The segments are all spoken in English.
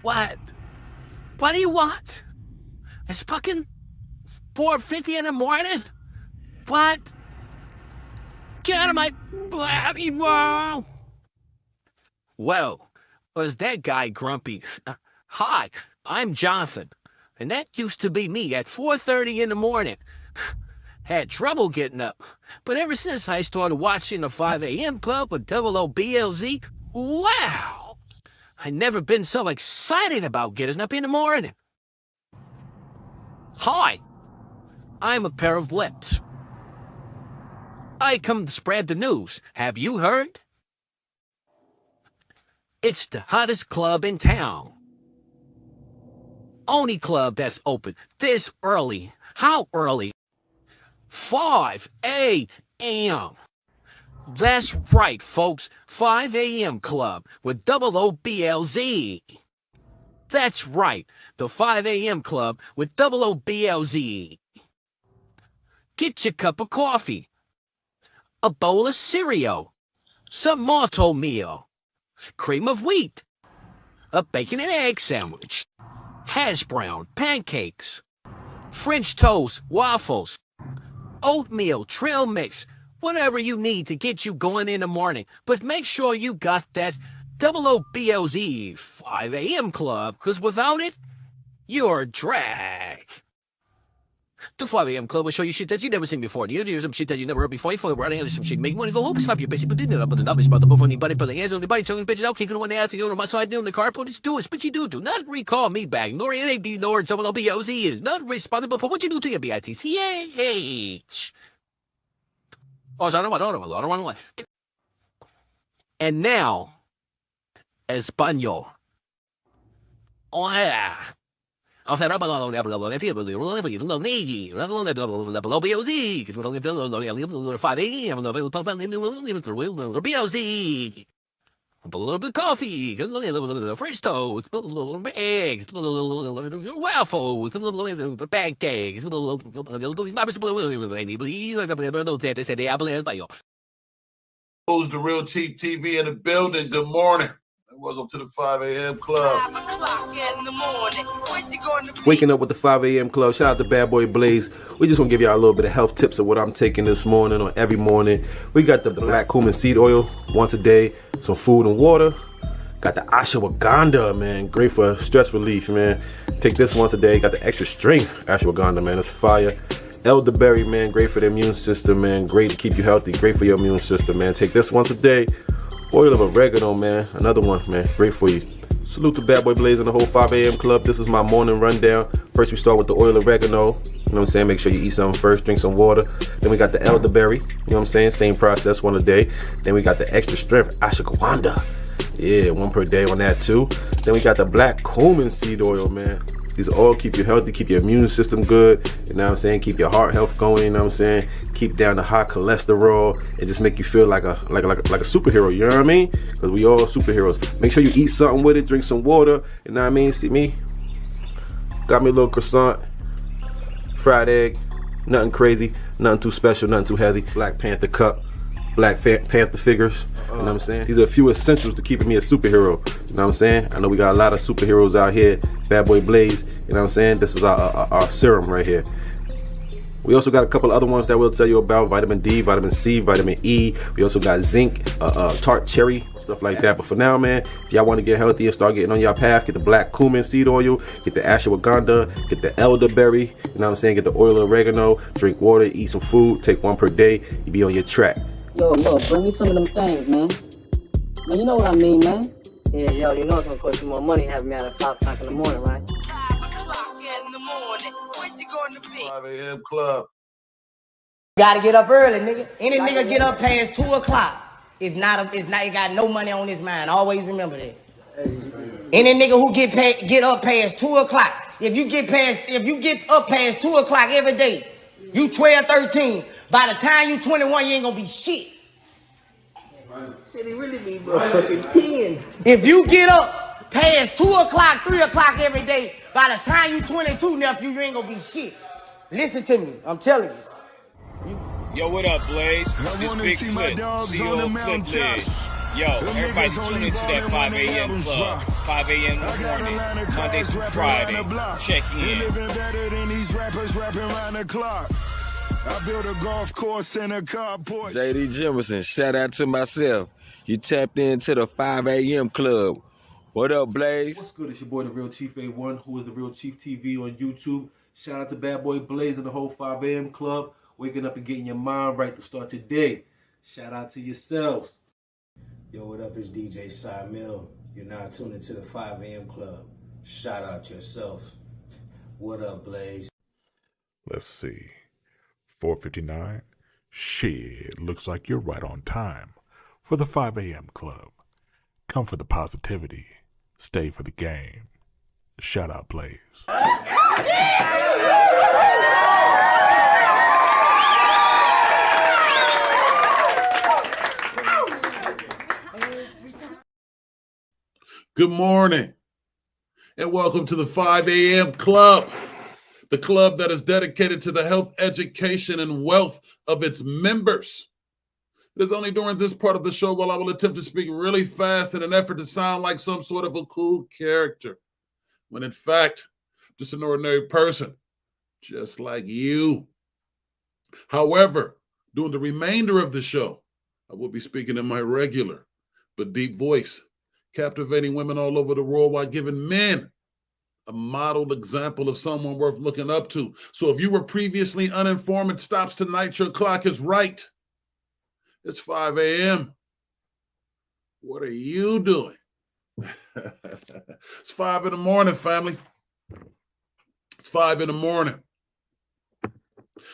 What? What do you want? It's fucking 4:50 in the morning? What? Get out of my bloody world! Well, was that guy grumpy? Hi, I'm Jonathan, and that used to be me at 4:30 in the morning. Had trouble getting up, but ever since I started watching the 5 a.m. Club with Double O BLZ, wow! I never been so excited about getting up in the morning. Hi, I'm a pair of lips. I come to spread the news. Have you heard? It's the hottest club in town. Only club that's open this early. How early? 5 a.m. That's right, folks. 5 a.m. Club with Double O BLZ. That's right, the 5 a.m. Club with Double O BLZ. Get your cup of coffee, a bowl of cereal, some malto meal, cream of wheat, a bacon and egg sandwich, hash brown pancakes, French toast, waffles, oatmeal, trail mix, whatever you need to get you going in the morning. But make sure you got that Double O BLZ 5 a.m. Club, because without it, you're a drag. The 5 a.m. Club will show you shit that you never seen before. You hear some shit that you never heard before. You follow around and some shit. Make money, go home and slap your bitch. But then up with the numbers about the before anybody put the hands on the body, telling bitches out, kicking one ass, and on my side, doing the carpool. It's do it, but you do not recall me back, nor NAD, nor Double O BLZ is not responsible for what you do to your BITCH. Oh, I don't want to. And now, Espanol. Oh, yeah. I'll say, a little bit of coffee, a little French toast, a little bit of eggs, a little waffles, a little pancakes, a little Who's the Real Cheap TV in the building? Good morning. Welcome to the 5 a.m. Club. Waking up with the 5 a.m. Club. Shout out to Bad Boy Blaze. We just want to give y'all a little bit of health tips of what I'm taking this morning or every morning. We got the black cumin seed oil once a day, some food and water. Got the ashwagandha, man. Great for stress relief, man. Take this once a day. Got the extra strength ashwagandha, man. It's fire. Elderberry, man. Great for the immune system, man. Great to keep you healthy. Great for your immune system, man. Take this once a day. Oil of oregano, man. Another one, man. Great for you. Salute to Bad Boy Blaze and the whole 5 a.m. Club. This is my morning rundown. First, we start with the oil of oregano. You know what I'm saying? Make sure you eat something first. Drink some water. Then we got the elderberry. You know what I'm saying? Same process, one a day. Then we got the extra strength ashwagandha. Yeah, one per day on that too. Then we got the black cumin seed oil, man. These all keep you healthy, keep your immune system good, you know what I'm saying? Keep your heart health going, you know what I'm saying? Keep down the high cholesterol and just make you feel like a superhero, you know what I mean? Because we all superheroes. Make sure you eat something with it, drink some water, you know what I mean? See me? Got me a little croissant, fried egg, nothing crazy, nothing too special, nothing too heavy. Black Panther cup, Black Panther figures, you know what I'm saying? These are a few essentials to keeping me a superhero, you know what I'm saying? I know we got a lot of superheroes out here. Bad Boy Blaze, you know what I'm saying? This is our serum right here. We also got a couple other ones that we'll tell you about. Vitamin D, vitamin C, vitamin E. We also got zinc, tart cherry, stuff like that. But for now, man, if y'all want to get healthy and start getting on your path, get the black cumin seed oil, get the ashwagandha, get the elderberry, you know what I'm saying? Get the oil of oregano, drink water, eat some food, take one per day, you be on your track. Yo, bring me some of them things, man. Man, you know what I mean, man. Yeah, yo, you know it's gonna cost you more money having me out at 5 o'clock in the morning, right? 5 a.m. Club. Gotta get up early, nigga. Any nigga get up past 2 o'clock it got no money on his mind. Always remember that. Any nigga who get up past 2 o'clock, if you get up past 2 o'clock every day, you 12, 13, by the time you 21, you ain't gonna be shit. Shit, he really need fucking 10. If you get up past 2 o'clock, 3 o'clock every day, by the time you 22, nephew, you ain't gonna be shit. Listen to me, I'm telling you. Yo, what up, Blaze? I wanna see my dogs on the mountaintop. Yo, everybody tune into that 5 a.m. club. 5 a.m. in the morning, Monday through Friday. Check in. Living better than these rappers rapping around the clock. I built a golf course and a carport. JD Jimerson, shout out to myself. You tapped into the 5 a.m. club. What up, Blaze? What's good? It's your boy, The Real Chief A1, who is The Real Chief TV on YouTube. Shout out to Bad Boy Blaze and the whole 5 a.m. club. Waking up and getting your mind right to start your day. Shout out to yourselves. Yo, what up? It's DJ Cy Mill. You're now tuned into the 5 a.m. club. Shout out yourself. What up, Blaze? Let's see. 4:59. Shit, looks like you're right on time for the 5 a.m. club. Come for the positivity. Stay for the game. Shout out, Blaze. Good morning, and welcome to the 5 a.m. club, the club that is dedicated to the health, education, and wealth of its members. It is only during this part of the show while I will attempt to speak really fast in an effort to sound like some sort of a cool character, when in fact, just an ordinary person, just like you. However, during the remainder of the show, I will be speaking in my regular but deep voice, captivating women all over the world while giving men a modeled example of someone worth looking up to. So if you were previously uninformed, it stops tonight. Your clock is right. It's 5 a.m. What are you doing? It's 5 in the morning, family. It's 5 in the morning.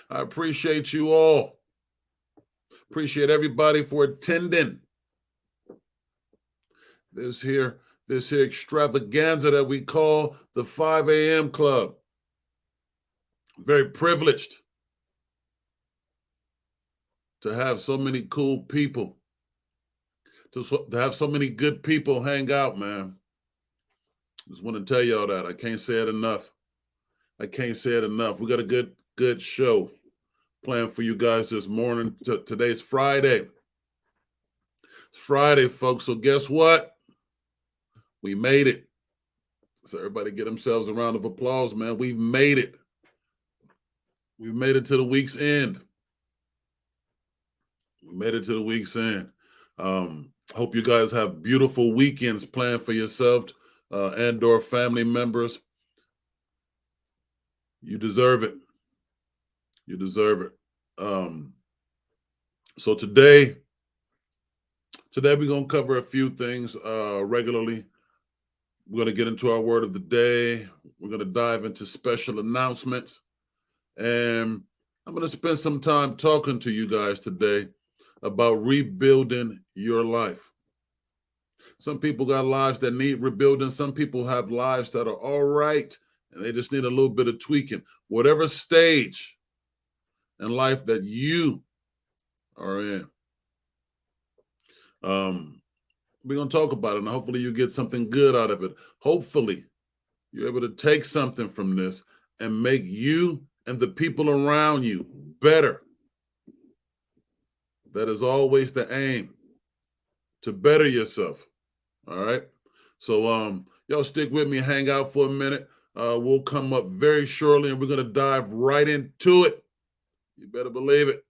I appreciate you all. Appreciate everybody for attending this here extravaganza that we call the 5 a.m. club. Very privileged to have so many cool people, to have so many good people hang out, man. Just want to tell y'all that. I can't say it enough. I can't say it enough. We got a good show planned for you guys this morning. Today's Friday. It's Friday, folks. So guess what? We made it. So everybody get themselves a round of applause, man. We've made it. We've made it to the week's end. We made it to the week's end. Hope you guys have beautiful weekends planned for yourself and or family members. You deserve it. You deserve it. So today we're going to cover a few things regularly. We're going to get into our word of the day. We're going to dive into special announcements. And I'm going to spend some time talking to you guys today about rebuilding your life. Some people got lives that need rebuilding. Some people have lives that are all right, and they just need a little bit of tweaking. Whatever stage in life that you are in. We're going to talk about it, and hopefully you get something good out of it. Hopefully you're able to take something from this and make you and the people around you better. That is always the aim, to better yourself. All right? So y'all stick with me, hang out for a minute. We'll come up very shortly, and we're going to dive right into it. You better believe it.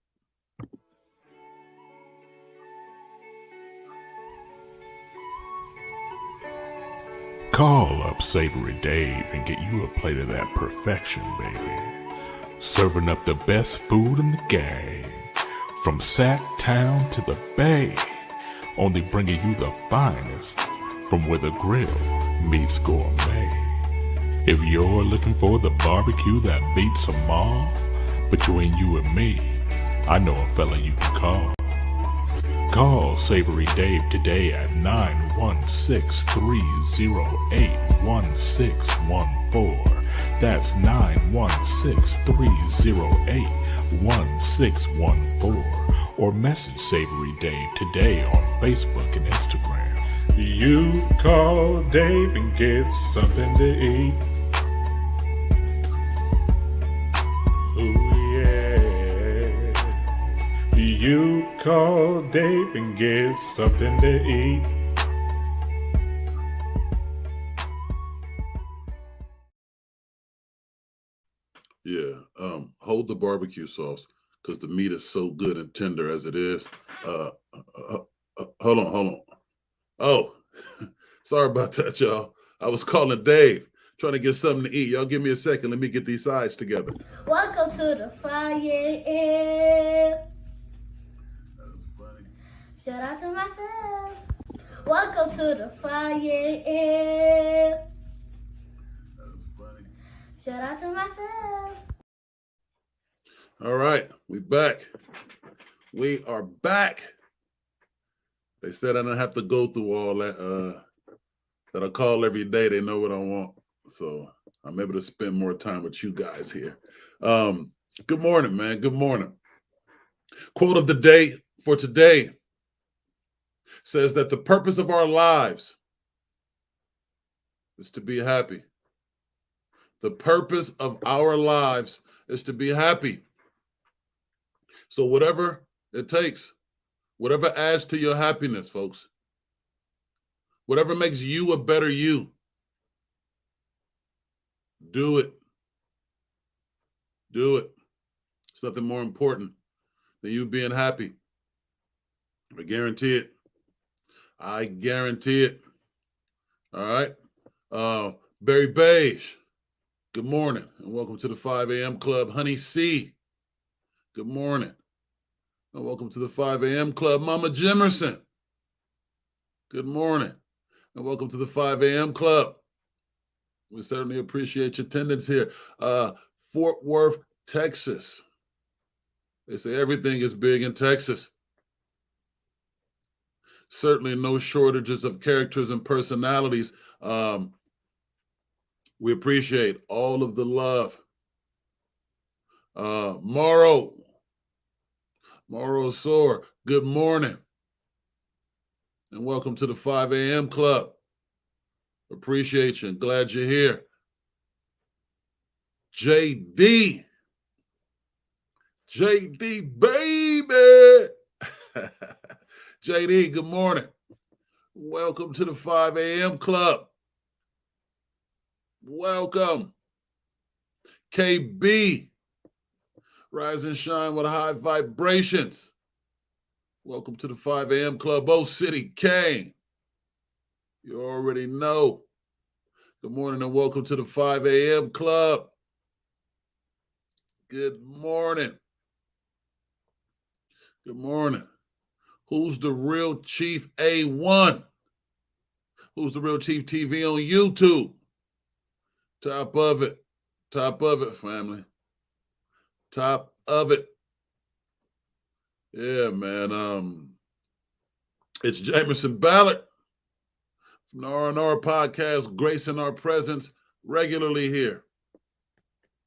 Call up Savory Dave and get you a plate of that perfection, baby. Serving up the best food in the game. From Sacktown to the Bay. Only bringing you the finest from where the grill meets gourmet. If you're looking for the barbecue that beats them all, between you and me, I know a fella you can call. Call Savory Dave today at 916-308-1614. That's 916-308-1614. Or message Savory Dave today on Facebook and Instagram. You call Dave and get something to eat. Ooh, yeah. you call Dave and get something to eat. Yeah, hold the barbecue sauce because the meat is so good and tender as it is. Hold on. Oh, sorry about that, y'all. I was calling Dave, trying to get something to eat. Y'all give me a second. Let me get these sides together. Welcome to the 5 a.m. Shout out to myself. Welcome to the 5 a.m. Shout out to myself. All right, we back. We are back. They said I don't have to go through all that. That I call every day. They know what I want. So I'm able to spend more time with you guys here. Good morning, man. Good morning. Quote of the day for today says that the purpose of our lives is to be happy. The purpose of our lives is to be happy. So whatever it takes, whatever adds to your happiness, folks, whatever makes you a better you, do it. Do it. There's nothing more important than you being happy. I guarantee it. I guarantee it. All right. Barry Beige, good morning and welcome to the 5 a.m. Club. Honey C, good morning and welcome to the 5 a.m. Club. Mama Jimerson, good morning and welcome to the 5 a.m. Club. We certainly appreciate your attendance here. Fort Worth, Texas. They say everything is big in Texas. Certainly no shortages of characters and personalities. We appreciate all of the love. Morrow Soar, good morning. And welcome to the 5 a.m. Club. Appreciate you. Glad you're here. JD, baby. JD, good morning. Welcome to the 5 a.m. Club. Welcome. KB, rise and shine with high vibrations. Welcome to the 5 a.m. Club. Oh, City Kane. You already know. Good morning and welcome to the 5 a.m. Club. Good morning. Good morning. Who's the real Chief A1? Who's the real Chief TV on YouTube? Top of it. Top of it, family. Top of it. Yeah, man. It's Jamerson Ballard from the R&R podcast, gracing our presence regularly here.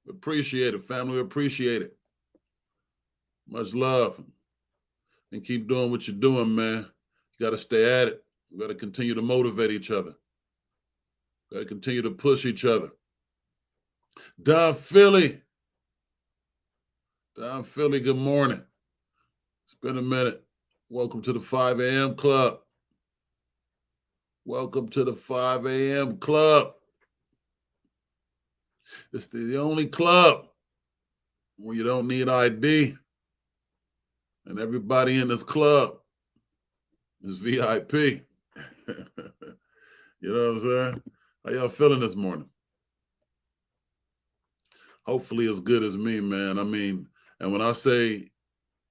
Appreciate it, family. Appreciate it. Much love. And keep doing what you're doing, man. You got to stay at it. You got to continue to motivate each other. Got to continue to push each other. Don Philly, good morning. It's been a minute. Welcome to the 5 a.m. Club. Welcome to the 5 a.m. Club. It's the only club where you don't need ID. And everybody in this club is VIP. You know what I'm saying? How y'all feeling this morning? Hopefully as good as me, man. I mean, and when I say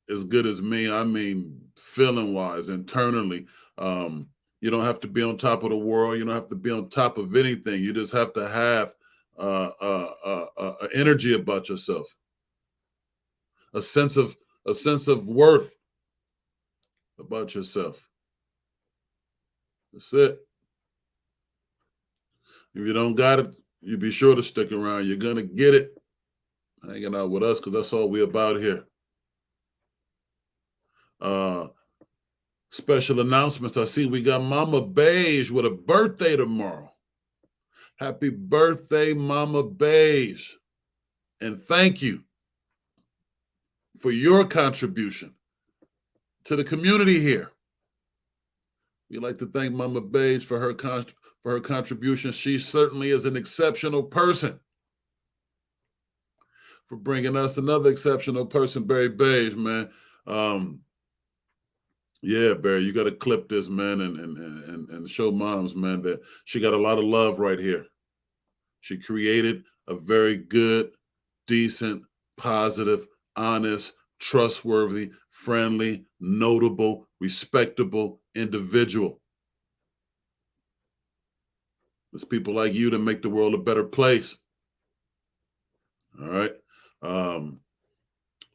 as good as me, I mean feeling-wise, internally. You don't have to be on top of the world. You don't have to be on top of anything. You just have to have energy about yourself, a sense of worth about yourself. That's it. If you don't got it, you be sure to stick around. You're gonna get it hanging out with us because that's all we about here. Special announcements. I see we got Mama Beige with a birthday tomorrow. Happy birthday, Mama Beige. And thank you for your contribution to the community here. We'd like to thank Mama Beige for her contribution. She certainly is an exceptional person. For bringing us another exceptional person, Barry Beige, man. Yeah, Barry, you got to clip this, man, and show moms, man, that she got a lot of love right here. She created a very good, decent, positive, honest, trustworthy, friendly, notable, respectable individual. It's people like you that make the world a better place. All right.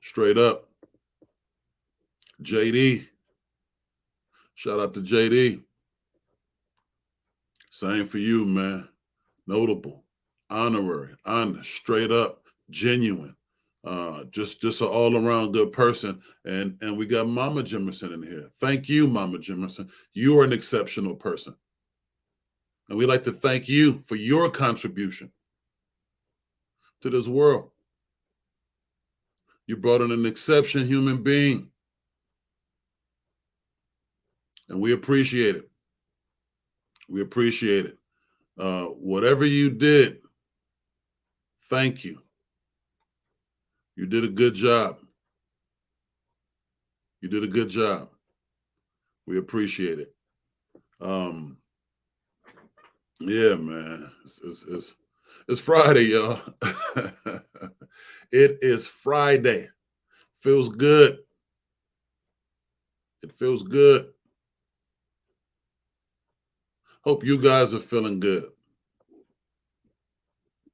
Straight up. JD. Shout out to JD. Same for you, man. Notable, honorary, honest, straight up, genuine. Just an all-around good person. And we got Mama Jimerson in here. Thank you, Mama Jimerson. You are an exceptional person. And we'd like to thank you for your contribution to this world. You brought in an exceptional human being. And we appreciate it. We appreciate it. Whatever you did, thank you. You did a good job. You did a good job. We appreciate it. Yeah, man. It's Friday, y'all. It is Friday. Feels good. It feels good. Hope you guys are feeling good.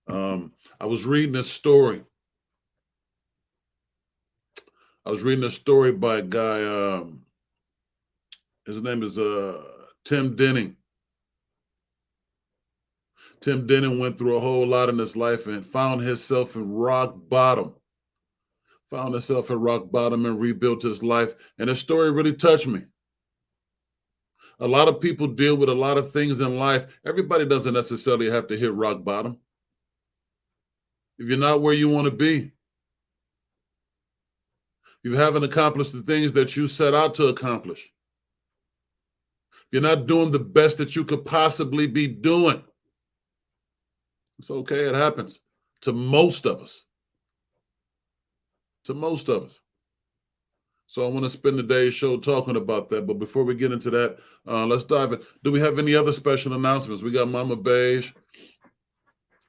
I was reading a story. I was reading a story by a guy. His name is Tim Denning. Tim Denning went through a whole lot in his life and found himself in rock bottom. Found himself at rock bottom and rebuilt his life. And the story really touched me. A lot of people deal with a lot of things in life. Everybody doesn't necessarily have to hit rock bottom. If you're not where you want to be, you haven't accomplished the things that you set out to accomplish, you're not doing the best that you could possibly be doing, it's okay. It happens to most of us. To most of us. So I want to spend today's show talking about that. But before we get into that, let's dive in. Do we have any other special announcements? We got Mama Beige,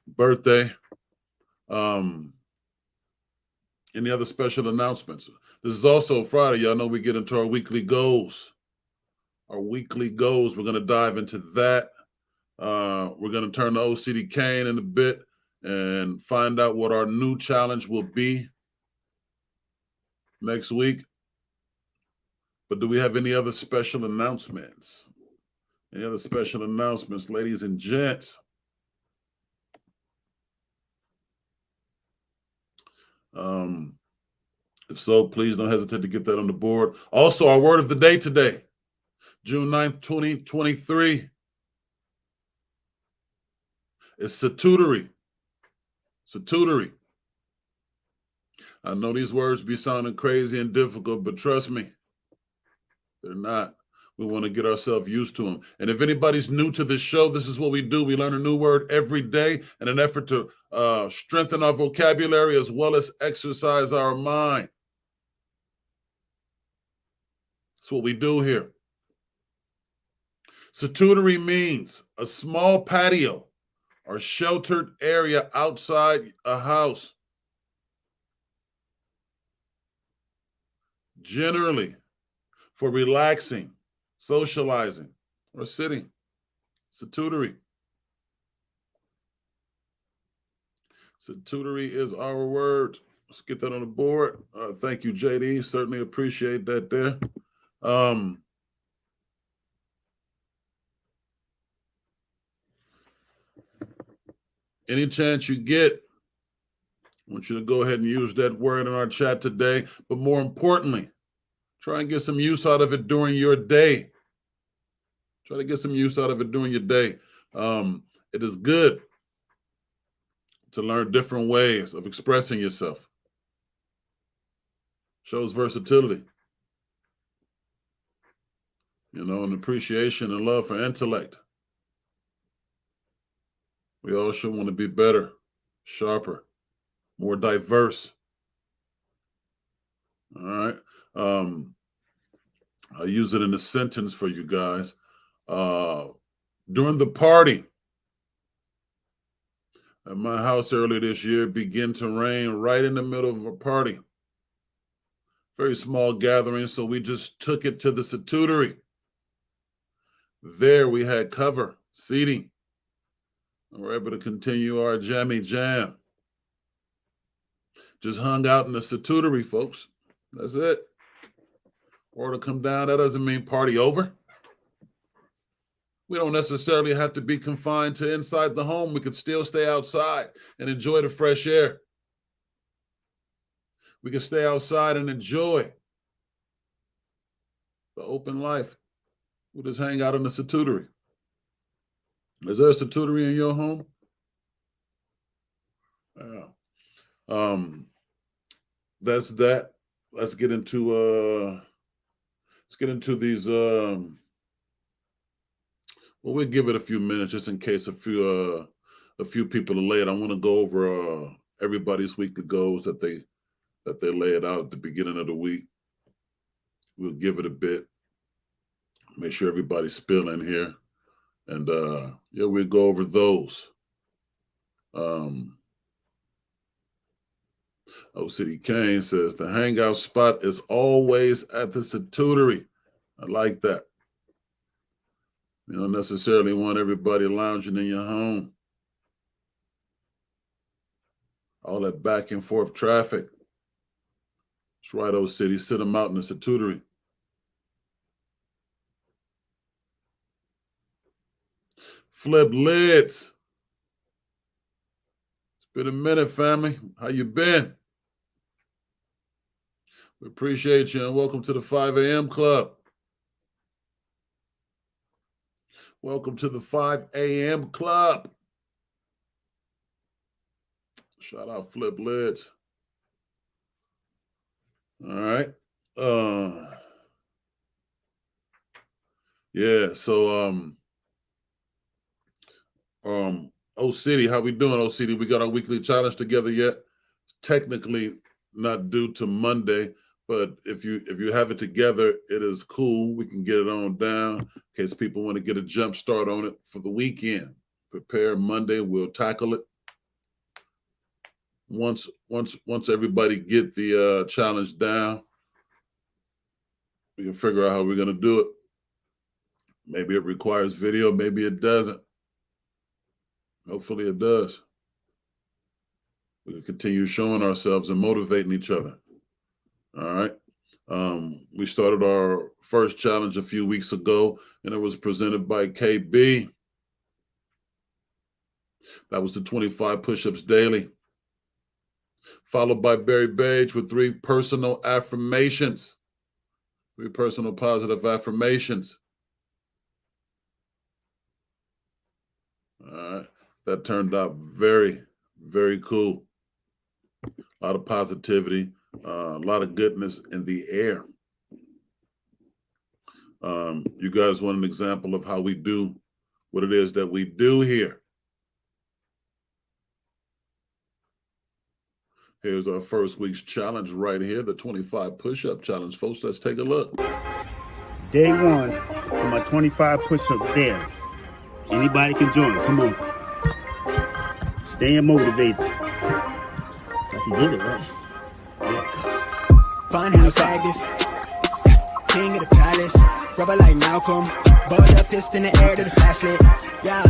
birthday. Any other special announcements? This is also Friday. Y'all know we get into our weekly goals. Our weekly goals. We're going to dive into that. We're going to turn to OCD Kane in a bit and find out what our new challenge will be next week. But do we have any other special announcements? Any other special announcements, ladies and gents? If so, please don't hesitate to get that on the board. Also, our word of the day today, June 9th, 2023, is Satutery. Satutery. I know these words be sounding crazy and difficult, but trust me, they're not. We want to get ourselves used to them. And if anybody's new to this show, this is what we do. We learn a new word every day in an effort to strengthen our vocabulary as well as exercise our mind. That's what we do here. Satutery means a small patio or sheltered area outside a house. Generally for relaxing, socializing, or sitting. Satutery. Satutery is our word. Let's get that on the board. Thank you, JD. Certainly appreciate that there. Any chance you get, I want you to go ahead and use that word in our chat today. But more importantly, try and get some use out of it during your day. Try to get some use out of it during your day. It is good to learn different ways of expressing yourself. Shows versatility. and appreciation and love for intellect. We all should want to be better, sharper, more diverse. All right. I'll use it in a sentence for you guys. During the party at my house earlier this year, it began to rain right in the middle of a party. Very small gathering, so we just took it to the Statutory. There we had cover, seating. And we're able to continue our jammy jam. Just hung out in the Statutory, folks. That's it. Or to come down, that doesn't mean party over. We don't necessarily have to be confined to inside the home. We could still stay outside and enjoy the fresh air. We can stay outside and enjoy the open life. We'll just hang out in the Statutory. Is there a Statutory in your home? Yeah. That's that. Let's get into these. Well, we'll give it a few minutes just in case a few people are late. I want to go over everybody's weekly goals that they laid out at the beginning of the week. We'll give it a bit. Make sure everybody's still in here. And we'll go over those. City Kane says the hangout spot is always at the Statutory. I like that. You don't necessarily want everybody lounging in your home. All that back and forth traffic. That's right, old city. Sit them out in the Statutory. Flip lids. It's been a minute, family. How you been? We appreciate you and welcome to the 5 a.m. Club. Welcome to the 5 a.m. Club. Shout out Flip Lids. All right. O City, how we doing, O City? We got our weekly challenge together yet? Technically not due to Monday, but if you have it together, it is cool. We can get it on down in case people want to get a jump start on it for the weekend. Prepare Monday, we'll tackle it. Once everybody get the challenge down, we can figure out how we're going to do it. Maybe it requires video, maybe it doesn't. Hopefully it does. We can continue showing ourselves and motivating each other. All right. We started our first challenge a few weeks ago, and it was presented by KB. That was the 25 push-ups daily. Followed by Barry Page with 3 personal affirmations. 3 personal positive affirmations. All right. That turned out very, very cool. A lot of positivity, a lot of goodness in the air. You guys want an example of how we do what it is that we do here. Here's our first week's challenge right here, the 25 push-up challenge. Folks, let's take a look. Day 1 for my 25 push-up daily. Anybody can join. Come on. Staying motivated. I can get it, right? Fun house active. King of the palace. Rubber like Malcolm. Balled up, fist in the air to the flashlight. Yeah.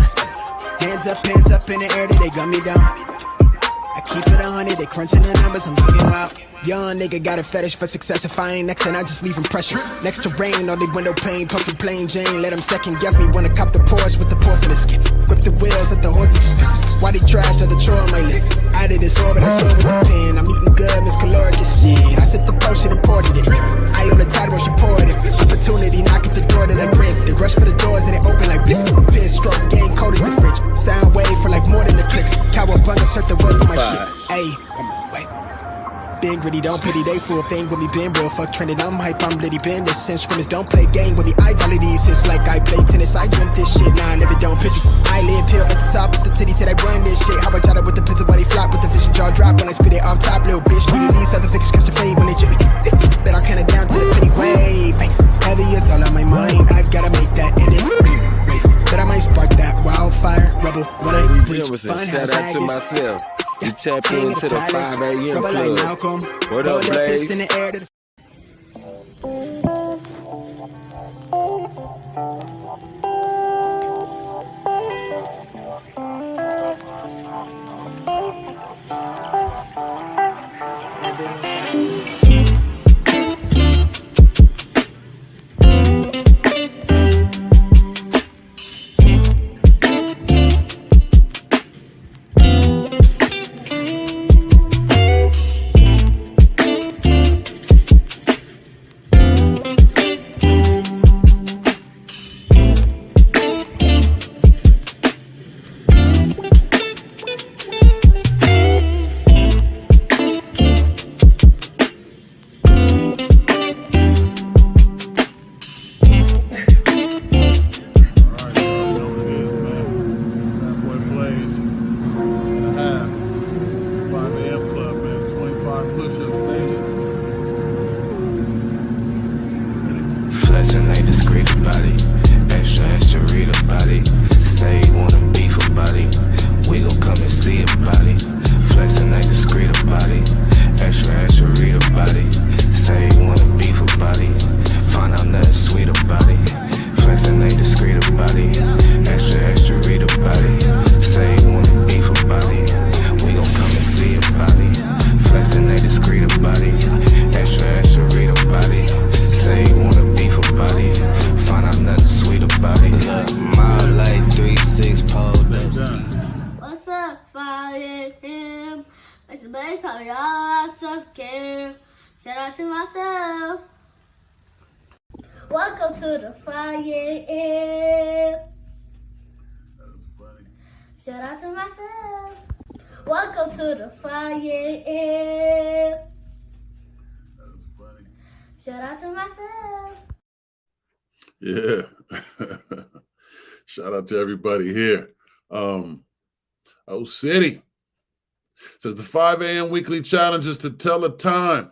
Hands up in the air till they gun me down. I keep it 100, they crunching the numbers, I'm getting wild. Young nigga got a fetish for success. If I ain't next, then I just leave him pressure. Next to rain, all they window pane, puffy plain Jane. Let him second guess me, wanna cop the Porsche with the porcelain skin. Grip the wheels, let the horses spin. Why they trash, other chore on my list. Out of this orbit, I saw with the pen. I'm eating good, Miss Caloric shit. I sipped the potion and poured it. I on the tide when she poured it. Opportunity, knock at the door, then I grin. They rush for the doors, then they open like biscuit. Pin stroke, game cold as the fridge. Sound wave for like more than the clicks. Cowabunga, search the word for my shit. Ayy, wait. Been gritty, don't don't pity they fool thing with me been real. Fuck trending, I'm hype, I'm litty been this since scrimmage. Don't play game with me, I valid these. It's like I play tennis, I dreamt this shit. Nah, I live it, don't pitch it. I live here at the top with the titty, said I run this shit. How I jot it with the pistol, body flop with the vision jaw drop when I spit it off top, little bitch. We these 7 figures catch the fade when they chip me. That I kinda down to the penny wave. Heavy is all on my mind, I've gotta make that end it. But I might spark that wildfire, rebel, when I reach fun. Shout out to myself. You tapped into the 5 a.m. club. What up, Blaze? Welcome to the 5 a.m. Shout out to myself. Welcome to the 5 a.m. Shout out to myself. Yeah. Shout out to everybody here. City says the 5 a.m. weekly challenge is to tell a time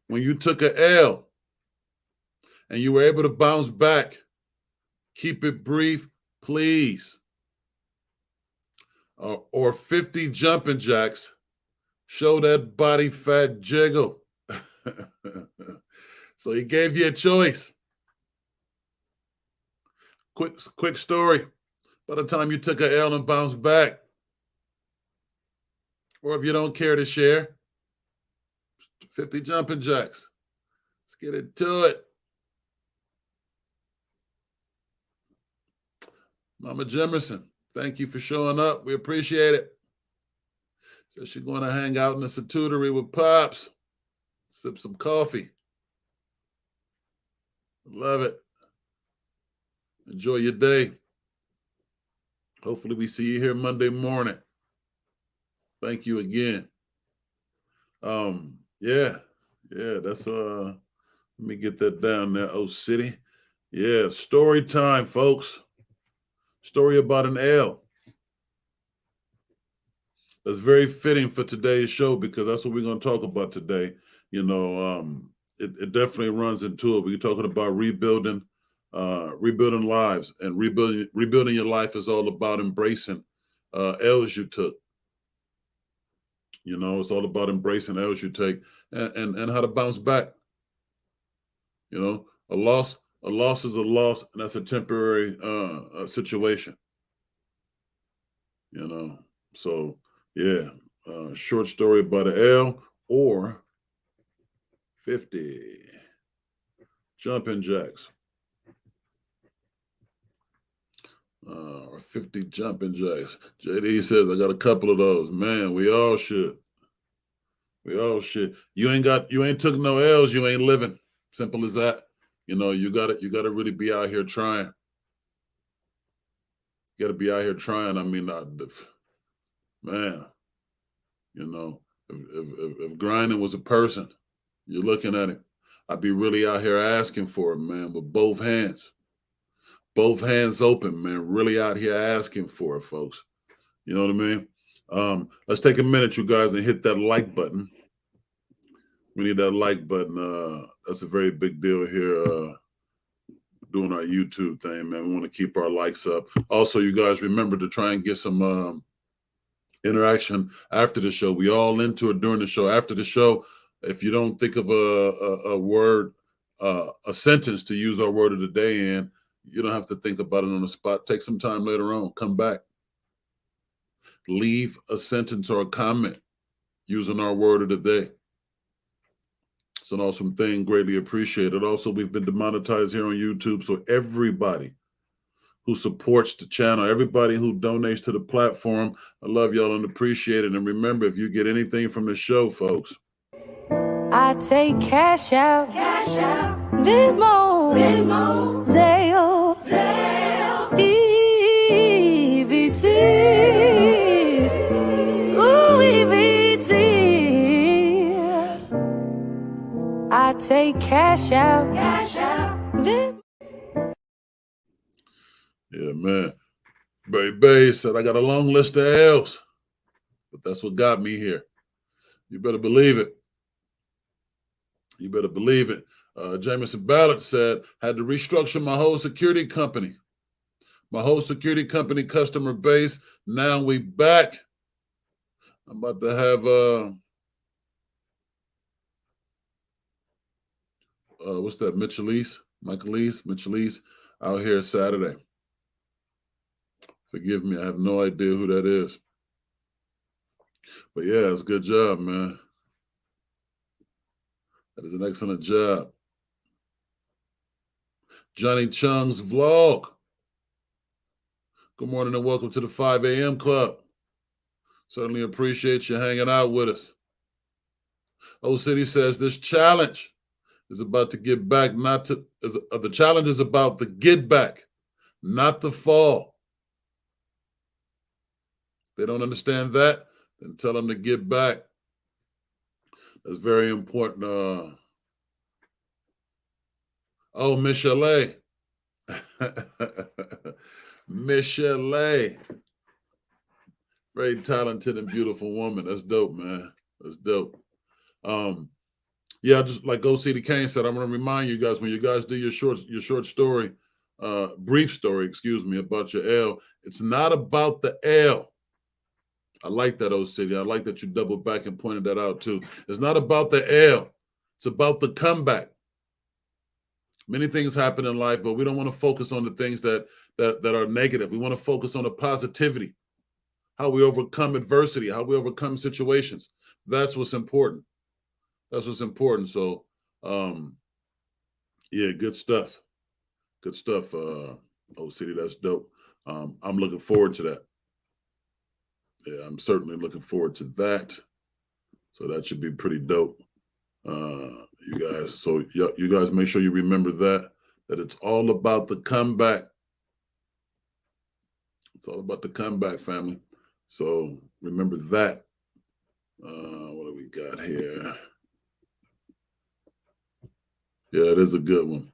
when you took an L and you were able to bounce back. Keep it brief, please. Or 50 jumping jacks. Show that body fat jiggle. So he gave you a choice. Quick story. By the time you took an L and bounced back, or if you don't care to share, 50 jumping jacks. Let's get into it. Mama Jemerson, thank you for showing up. We appreciate it. Says she's going to hang out in the Satootery with Pops. Sip some coffee. Love it. Enjoy your day. Hopefully we see you here Monday morning. Thank you again. That's let me get that down there, City. Yeah, story time, folks. Story about an L. That's very fitting for today's show because that's what we're going to talk about today. You know, it definitely runs into it. We're talking about rebuilding lives, and rebuilding your life is all about embracing L's you took. You know, it's all about embracing L's you take and how to bounce back. You know, a loss is a loss, and that's a temporary situation. You know, so yeah, short story about an L or 50 jumping jacks. Or 50 jumping jacks. JD says, I got a couple of those. Man, we all should. We all should. You ain't took no L's, you ain't living. Simple as that. You know, you gotta really be out here trying. You gotta be out here trying. I mean, man, you know, If grinding was a person, you're looking at it, I'd be really out here asking for it, man, with both hands. Both hands open, man. Really out here asking for it, folks. You know what I mean? Let's take a minute, you guys, and hit that like button. We need that like button. That's a very big deal here. Doing our YouTube thing, man. We want to keep our likes up. Also, you guys remember to try and get some interaction after the show. We all into it during the show. After the show, if you don't think of a word, a sentence to use our word of the day in, you don't have to think about it on the spot. Take some time later on. Come back. Leave a sentence or a comment using our word of the day. It's an awesome thing. Greatly appreciated. Also, we've been demonetized here on YouTube. So everybody who supports the channel, everybody who donates to the platform, I love y'all and appreciate it. And remember, if you get anything from the show, folks, I take cash out, Venmo, Zelle, EBT, ooh, EBT. I take cash out, Venmo. Yeah, man. Barry Bay said, I got a long list of L's, but that's what got me here. You better believe it. You better believe it. Jameson Ballard said, had to restructure my whole security company. My whole security company customer base. Now we back. I'm about to have, what's that, Mitchellese out here Saturday. Forgive me, I have no idea who that is. But yeah, it's a good job, man. That is an excellent job. Johnny Chung's vlog. Good morning and welcome to the 5 a.m. club. Certainly appreciate you hanging out with us. Old City says this challenge is about to get back, the challenge is about the get back, not the fall. They don't understand that, then tell them to get back. That's very important. Oh, Michelle. Michelle. Very talented and beautiful woman. That's dope, man. That's dope. Yeah, just like OCD Kane said, I'm going to remind you guys, when you guys do your short story, brief story, excuse me, about your L, it's not about the L. I like that, OCD. I like that you doubled back and pointed that out too. It's not about the L. It's about the comeback. Many things happen in life, but we don't want to focus on the things that are negative. We want to focus on the positivity, how we overcome adversity, how we overcome situations. That's what's important. That's what's important. So, yeah, good stuff. Good stuff, OCD. That's dope. I'm looking forward to that. Yeah, I'm certainly looking forward to that. So that should be pretty dope. You guys, so you guys make sure you remember that it's all about the comeback. It's all about the comeback, family. So remember that. What do we got here? Yeah, it is a good one.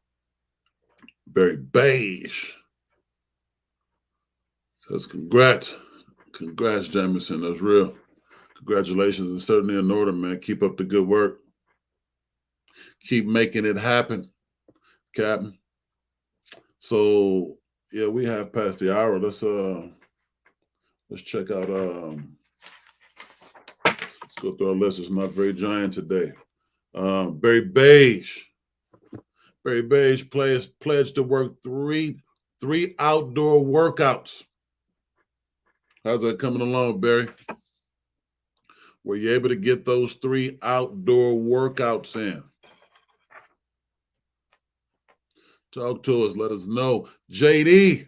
Very beige. Says congrats. Congrats, Jamison. That's real. Congratulations, and certainly in order, man. Keep up the good work. Keep making it happen, Captain. So yeah, we have passed the hour. Let's check out. Let's go through our list. It's not very giant today. Barry Beige. Barry Beige pledged to work three outdoor workouts. How's that coming along, Barry? Were you able to get those 3 outdoor workouts in? Talk to us. Let us know. JD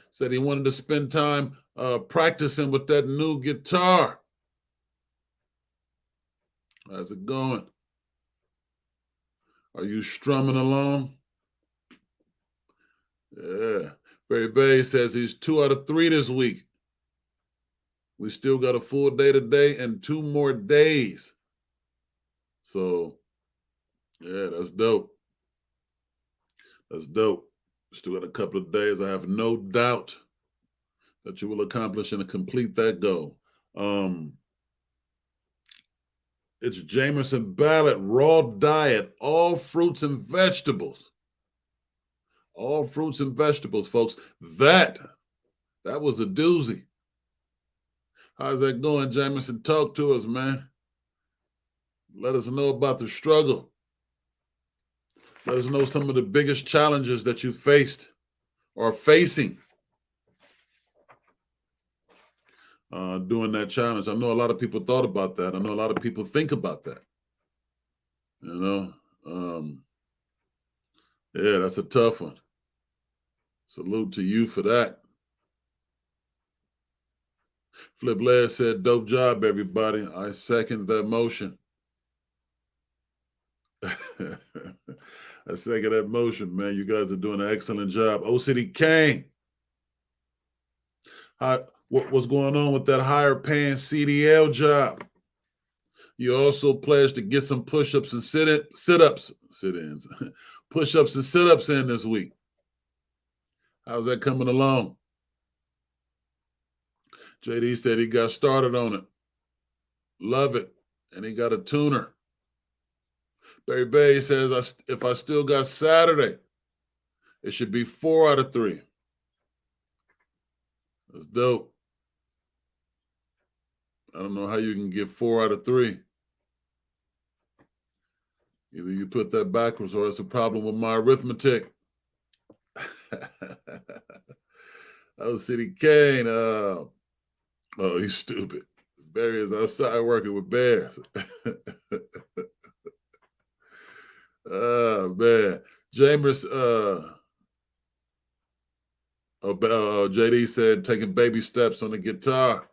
said he wanted to spend time practicing with that new guitar. How's it going? Are you strumming along? Yeah. Barry Bay says he's 2 out of 3 this week. We still got a full day today and 2 more days. So, yeah, that's dope. That's dope. Still got a couple of days. I have no doubt that you will accomplish and complete that goal. It's Jamerson Ballard Raw Diet, all fruits and vegetables. All fruits and vegetables, folks. That was a doozy. How's that going, Jamerson? Talk to us, man. Let us know about the struggle. Let us know some of the biggest challenges that you faced or are facing doing that challenge. I know a lot of people thought about that. I know a lot of people think about that. You know, yeah, that's a tough one. Salute to you for that. Flip Laird said, dope job, everybody. I second that motion. I second that motion, man. You guys are doing an excellent job. OCD Kane. What's going on with that higher paying CDL job? You also pledged to get some push-ups and sit-ins, push-ups and sit-ups in this week. How's that coming along? JD said he got started on it. Love it. And he got a tuner. Barry Bay says, if I still got Saturday, it should be 4 out of 3. That's dope. I don't know how you can get 4 out of 3. Either you put that backwards or it's a problem with my arithmetic. OCD Kane. Oh, he's stupid. Barry is outside working with bears. Oh, man. James, JD said, taking baby steps on the guitar.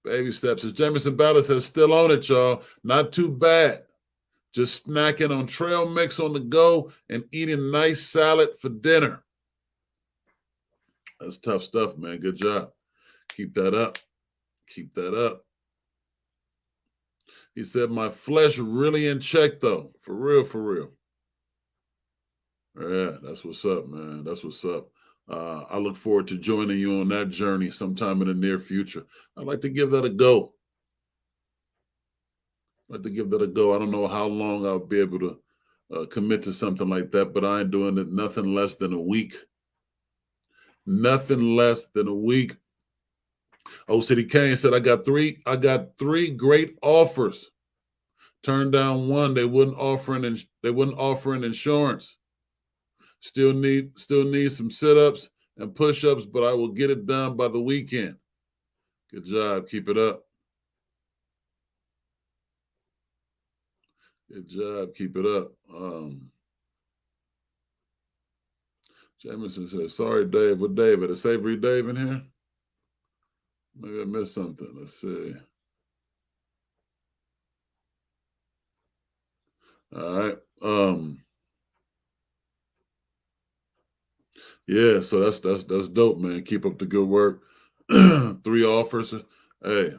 Baby steps. As Jamerson Ballard says, still on it, y'all. Not too bad. Just snacking on trail mix on the go and eating nice salad for dinner. That's tough stuff, man. Good job. Keep that up. Keep that up. He said, my flesh really in check, though. For real, for real. Yeah, that's what's up, man. That's what's up. I look forward to joining you on that journey sometime in the near future. I'd like to give that a go. I don't know how long I'll be able to commit to something like that, but I ain't doing it nothing less than a week. Nothing less than a week. OCD Kane said, I got three great offers. Turned down one. They wouldn't offer an insurance. Still need some sit-ups and push-ups, but I will get it done by the weekend. Good job. Keep it up. Good job. Keep it up. Jamerson says, sorry, Dave. What David? A Savory Dave in here? Maybe I missed something. Let's see. All right. Yeah, so that's dope, man. Keep up the good work. 3 offers. Hey,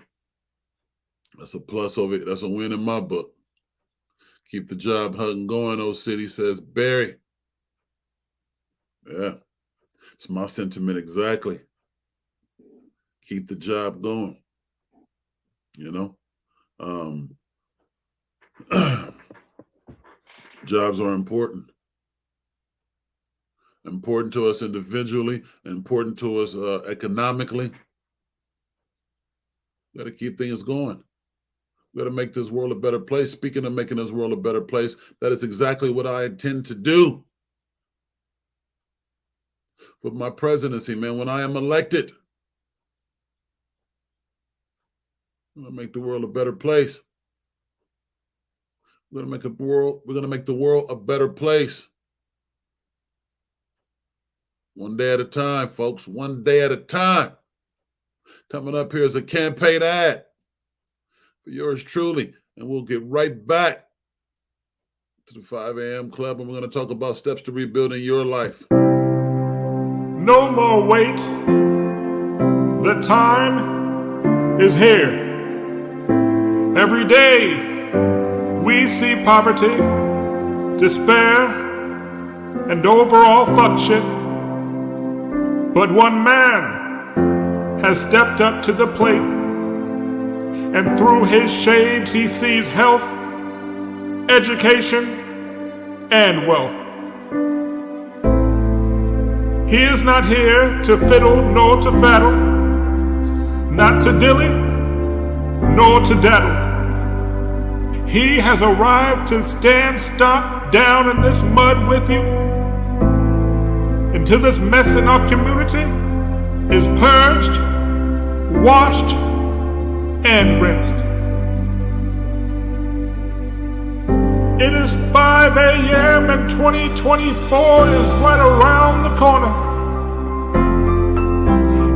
that's a plus over it. That's a win in my book. Keep the job hunting going, O City, says Barry. Yeah, it's my sentiment exactly. Keep the job going. You know, jobs are important. Important to us individually, important to us economically. We got to keep things going. We got to make this world a better place. Speaking of making this world a better place, that is exactly what I intend to do with my presidency, man. When I am elected, I'm going to make the world a better place. We're going to make the world a better place. One day at a time, folks. One day at a time. Coming up here is a campaign ad for yours truly. And we'll get right back to the 5 a.m. Club. And we're going to talk about steps to rebuilding your life. No more wait. The time is here. Every day we see poverty, despair, and overall fuck shit. But one man has stepped up to the plate, and through his shades he sees health, education, and wealth. He is not here to fiddle nor to faddle, not to dilly nor to daddle. He has arrived to stand stock down in this mud with you, until this mess in our community is purged, washed, and rinsed. It is 5 a.m. and 2024 is right around the corner.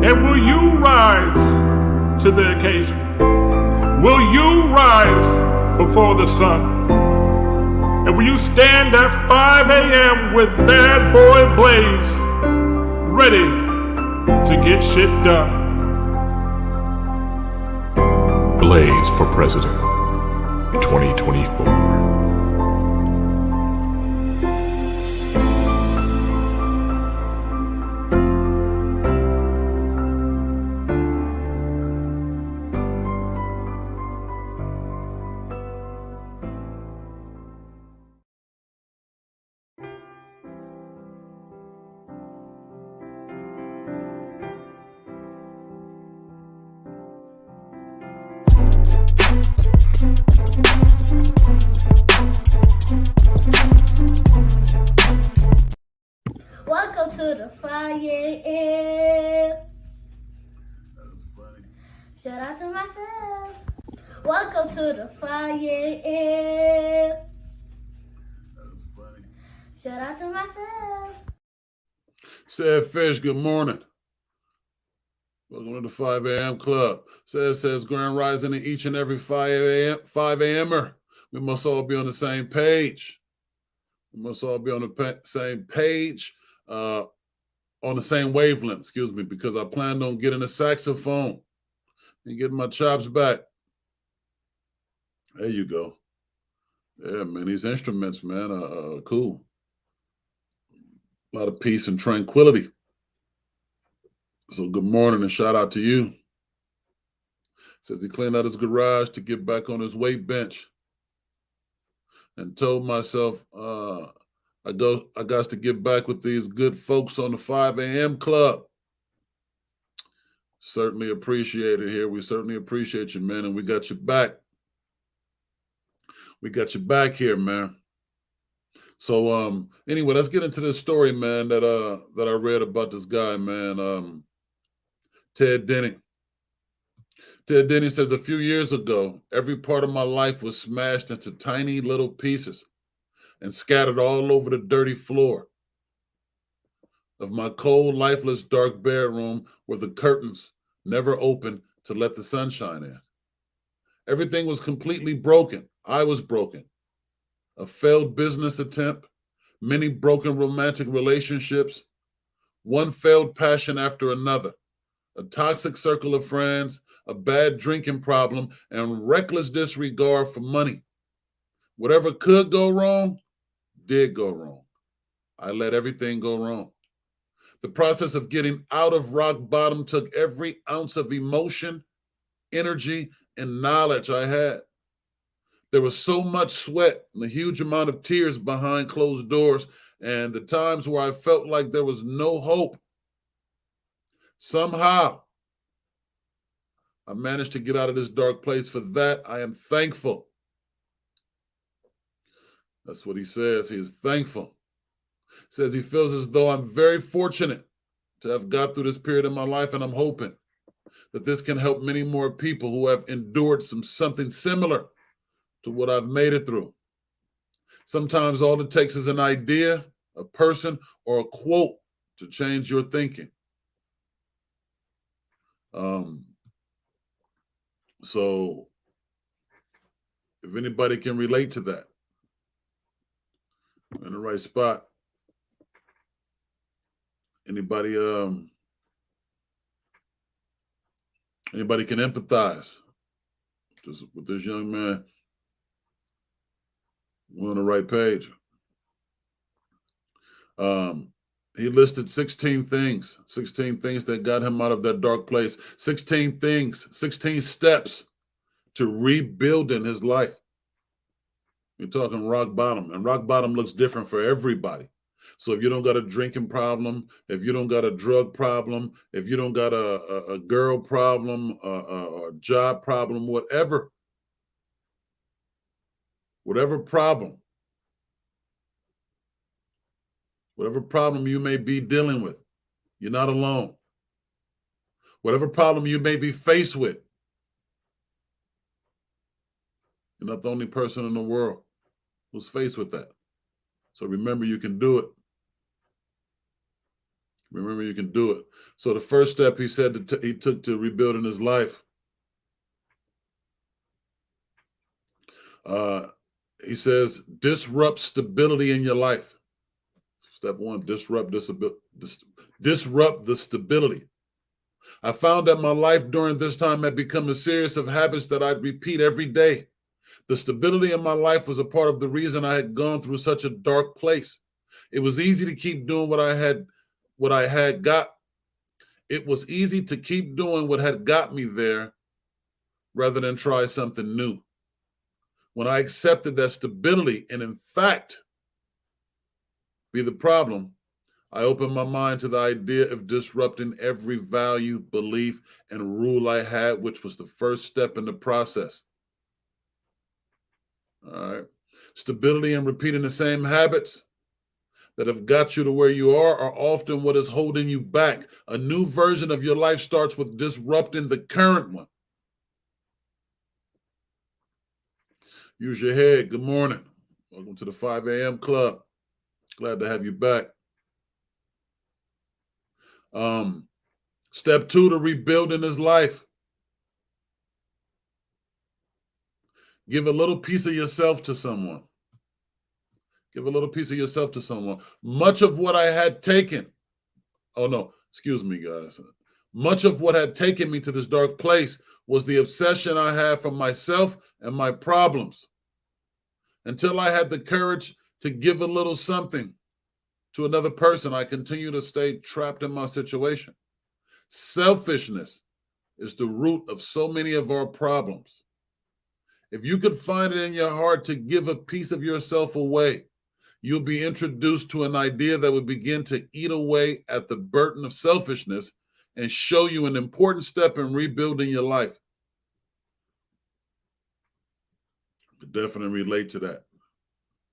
And will you rise to the occasion? Will you rise before the sun? And will you stand at 5 a.m. with Bad Boy Blaze, ready to get shit done? Blaze for President 2024. Welcome to the 5 a.m. Shout out to myself. Welcome to the 5 a.m. Shout out to myself. Said Fish, good morning. Welcome to the 5 a.m. club. Says Grand Rising in each and every 5 a.m.er. We must all be on the same page. We must all be on the same page, on the same wavelength, excuse me, because I planned on getting a saxophone and getting my chops back. There you go. Yeah, man, these instruments, man, are cool. A lot of peace and tranquility. So good morning and shout out to you. Says he cleaned out his garage to get back on his weight bench and told myself I got to get back with these good folks on the 5 a.m. club. Certainly appreciate it here. We certainly appreciate you, man, and we got you back. We got you back here, man. So anyway, let's get into this story, man, that I read about this guy, man, Ted Denny. Ted Denny says, a few years ago, every part of my life was smashed into tiny little pieces and scattered all over the dirty floor of my cold, lifeless, dark bedroom where the curtains never opened to let the sunshine in. Everything was completely broken. I was broken. A failed business attempt, many broken romantic relationships, one failed passion after another, a toxic circle of friends, a bad drinking problem, and reckless disregard for money. Whatever could go wrong, did go wrong. I let everything go wrong. The process of getting out of rock bottom took every ounce of emotion, energy, and knowledge I had. There was so much sweat and a huge amount of tears behind closed doors, and the times where I felt like there was no hope. Somehow, I managed to get out of this dark place. For that, I am thankful. That's what he says. He is thankful. Says he feels as though I'm very fortunate to have got through this period in my life, and I'm hoping that this can help many more people who have endured something similar to what I've made it through. Sometimes all it takes is an idea, a person, or a quote to change your thinking. So if anybody can relate to that, in the right spot. Anybody Anybody can empathize with this young man. We're on the right page. He listed 16 things that got him out of that dark place. 16 things, 16 steps to rebuilding his life. You're talking rock bottom, and rock bottom looks different for everybody. So if you don't got a drinking problem, if you don't got a drug problem, if you don't got a girl problem, a job problem, whatever problem you may be dealing with, you're not alone. Whatever problem you may be faced with, you're not the only person in the world who's faced with that. So remember, you can do it. Remember, you can do it. So the first step he said that he took to rebuilding his life, he says, disrupt stability in your life. Step one, disrupt the stability. I found that my life during this time had become a series of habits that I'd repeat every day. The stability in my life was a part of the reason I had gone through such a dark place. It was easy to keep doing what I had got. It was easy to keep doing what had got me there rather than try something new. When I accepted that stability and in fact be the problem, I opened my mind to the idea of disrupting every value, belief, and rule I had, which was the first step in the process. All right. Stability and repeating the same habits that have got you to where you are often what is holding you back. A new version of your life starts with disrupting the current one. Use your head. Good morning. Welcome to the 5 a.m. Club. Glad to have you back. Step 2 to rebuilding his life. Give a little piece of yourself to someone. Give a little piece of yourself to someone. Much of what I had taken, much of what had taken me to this dark place was the obsession I had for myself and my problems. Until I had the courage to give a little something to another person, I continue to stay trapped in my situation. Selfishness is the root of so many of our problems. If you could find it in your heart to give a piece of yourself away, you'll be introduced to an idea that would begin to eat away at the burden of selfishness and show you an important step in rebuilding your life. I could definitely relate to that.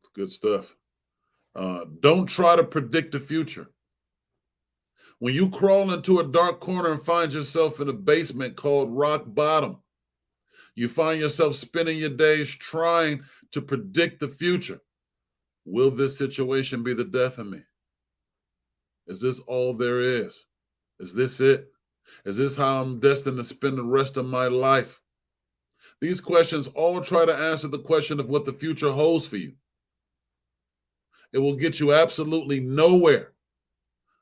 It's good stuff. Don't try to predict the future. When you crawl into a dark corner and find yourself in a basement called rock bottom, you find yourself spending your days trying to predict the future. Will this situation be the death of me? Is this all there is? Is this it? Is this how I'm destined to spend the rest of my life? These questions all try to answer the question of what the future holds for you. It will get you absolutely nowhere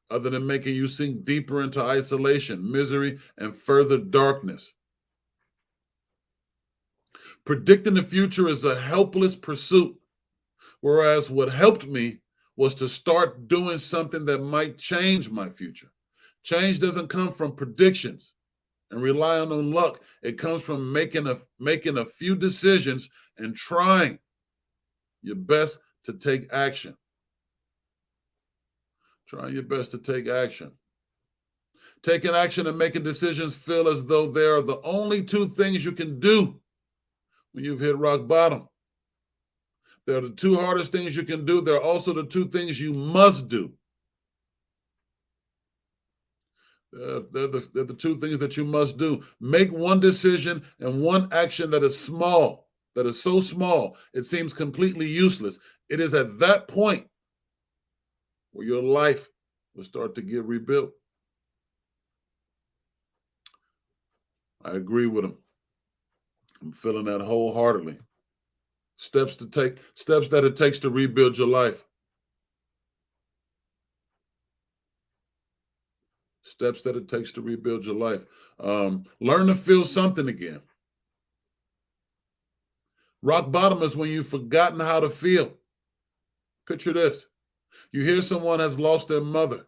other than making you sink deeper into isolation, misery, and further darkness. Predicting the future is a helpless pursuit, whereas what helped me was to start doing something that might change my future. Change doesn't come from predictions and relying on luck. It comes from making a few decisions and trying your best to take action. Trying your best to take action. Taking action and making decisions feel as though they are the only two things you can do when you've hit rock bottom. They're the two hardest things you can do. They're also the two things you must do. They're the two things that you must do. Make one decision and one action that is small, that is so small, it seems completely useless. It is at that point where your life will start to get rebuilt. I agree with him. I'm feeling that wholeheartedly. Steps that it takes to rebuild your life. Steps that it takes to rebuild your life. Learn to feel something again. Rock bottom is when you've forgotten how to feel. Picture this. You hear someone has lost their mother,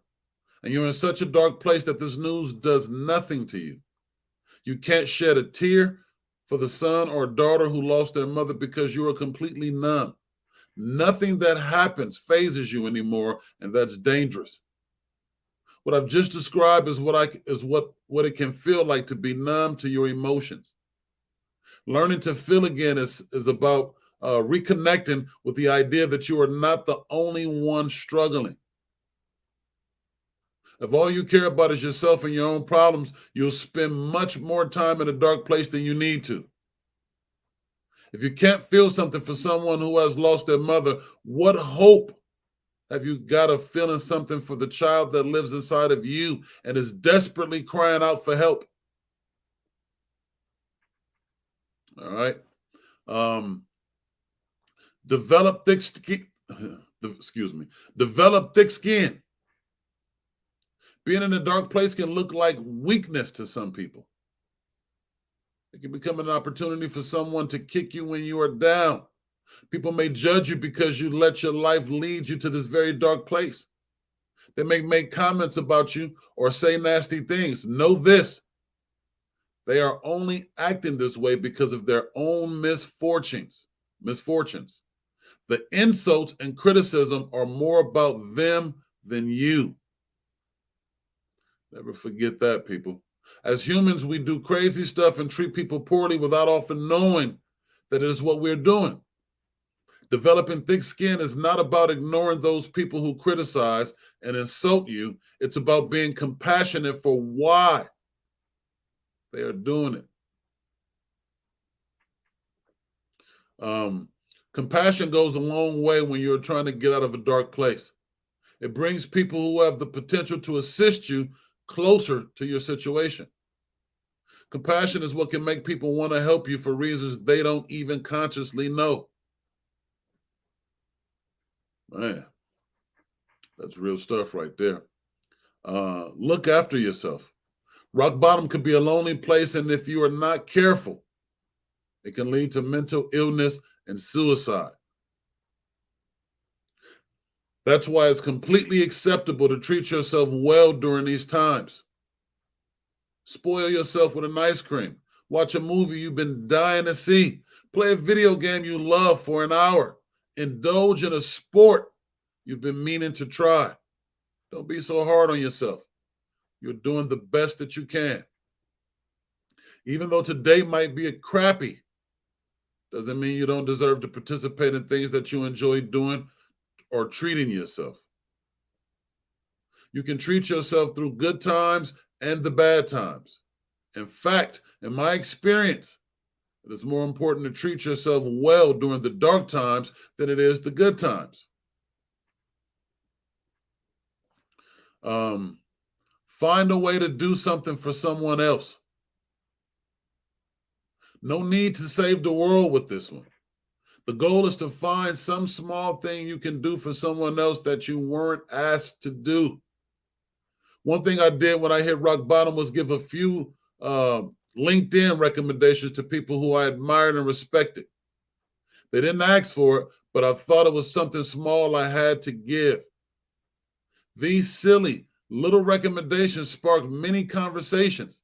and you're in such a dark place that this news does nothing to you. You can't shed a tear for the son or daughter who lost their mother because you are completely numb. Nothing that happens phases you anymore, and that's dangerous. What I've just described is what it can feel like to be numb to your emotions. Learning to feel again is about reconnecting with the idea that you are not the only one struggling. If all you care about is yourself and your own problems, you'll spend much more time in a dark place than you need to. If you can't feel something for someone who has lost their mother, what hope have you got of feeling something for the child that lives inside of you and is desperately crying out for help? All right. Develop thick skin. Develop thick skin. Being in a dark place can look like weakness to some people. It can become an opportunity for someone to kick you when you are down. People may judge you because you let your life lead you to this very dark place. They may make comments about you or say nasty things. Know this. They are only acting this way because of their own misfortunes. The insults and criticism are more about them than you. Never forget that, people. As humans, we do crazy stuff and treat people poorly without often knowing that it is what we're doing. Developing thick skin is not about ignoring those people who criticize and insult you. It's about being compassionate for why they are doing it. Compassion goes a long way when you're trying to get out of a dark place. It brings people who have the potential to assist you closer to your situation. Compassion is what can make people want to help you for reasons they don't even consciously know. Man, that's real stuff right there. Look after yourself. Rock bottom could be a lonely place, and if you are not careful, it can lead to mental illness and suicide. That's why it's completely acceptable to treat yourself well during these times. Spoil yourself with an ice cream. Watch a movie you've been dying to see. Play a video game you love for an hour. Indulge in a sport you've been meaning to try. Don't be so hard on yourself. You're doing the best that you can. Even though today might be a crappy, doesn't mean you don't deserve to participate in things that you enjoy doing or treating yourself. You can treat yourself through good times and the bad times. In fact, in my experience, it is more important to treat yourself well during the dark times than it is the good times. Find a way to do something for someone else. No need to save the world with this one. The goal is to find some small thing you can do for someone else that you weren't asked to do. One thing I did when I hit rock bottom was give a few LinkedIn recommendations to people who I admired and respected. They didn't ask for it, but I thought it was something small I had to give. These silly little recommendations sparked many conversations.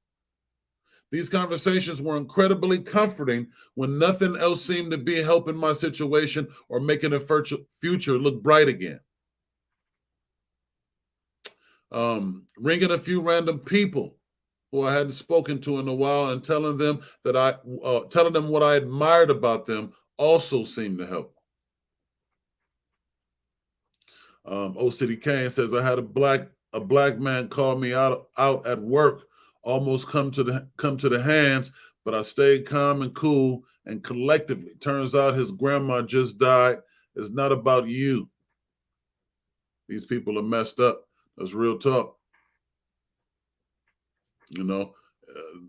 These conversations were incredibly comforting when nothing else seemed to be helping my situation or making the future look bright again. Ringing a few random people who I hadn't spoken to in a while and telling them what I admired about them also seemed to help. Old City Kane says, I had a black man call me out at work, almost come to the hands, but I stayed calm and cool, and collectively, turns out his grandma just died. It's not about you. These people are messed up. That's real talk. You know,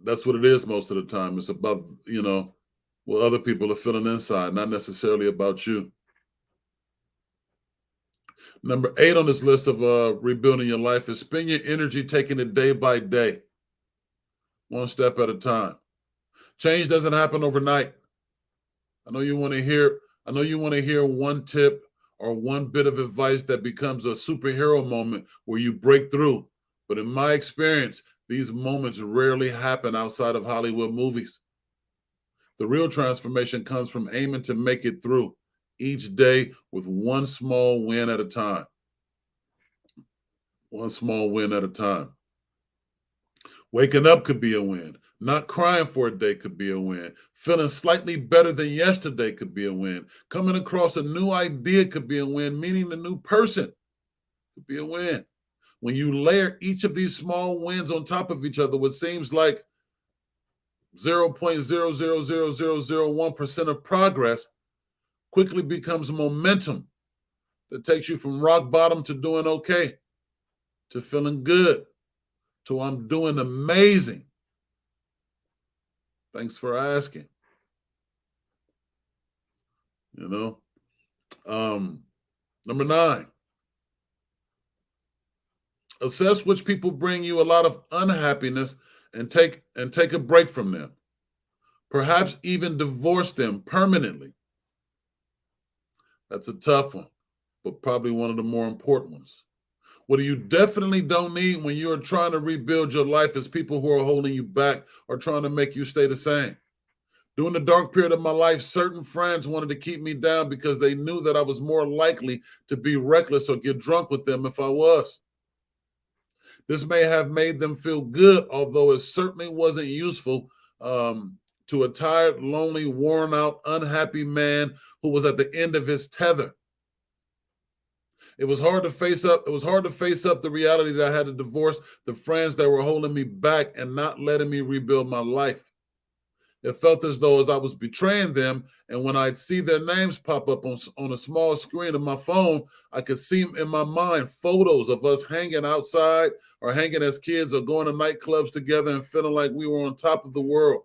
that's what it is most of the time. It's about, what other people are feeling inside, not necessarily about you. Number 8 on this list of rebuilding your life is spend your energy taking it day by day, one step at a time. Change doesn't happen overnight. I know you want to hear one tip or one bit of advice that becomes a superhero moment where you break through. But in my experience, these moments rarely happen outside of Hollywood movies. The real transformation comes from aiming to make it through each day with one small win at a time. One small win at a time. Waking up could be a win. Not crying for a day could be a win. Feeling slightly better than yesterday could be a win. Coming across a new idea could be a win. Meeting a new person could be a win. When you layer each of these small wins on top of each other, what seems like 0.000001% of progress quickly becomes momentum that takes you from rock bottom to doing okay, to feeling good, to I'm doing amazing. Thanks for asking. Number 9, assess which people bring you a lot of unhappiness and take a break from them. Perhaps even divorce them permanently. That's a tough one, but probably one of the more important ones. What you definitely don't need when you are trying to rebuild your life is people who are holding you back or trying to make you stay the same. During the dark period of my life, certain friends wanted to keep me down because they knew that I was more likely to be reckless or get drunk with them if I was. This may have made them feel good, although it certainly wasn't useful to a tired, lonely, worn out, unhappy man who was at the end of his tether. It was hard to face up the reality that I had to divorce the friends that were holding me back and not letting me rebuild my life. It felt as though I was betraying them, and when I'd see their names pop up on a small screen of my phone, I could see in my mind photos of us hanging outside or hanging as kids or going to nightclubs together and feeling like we were on top of the world.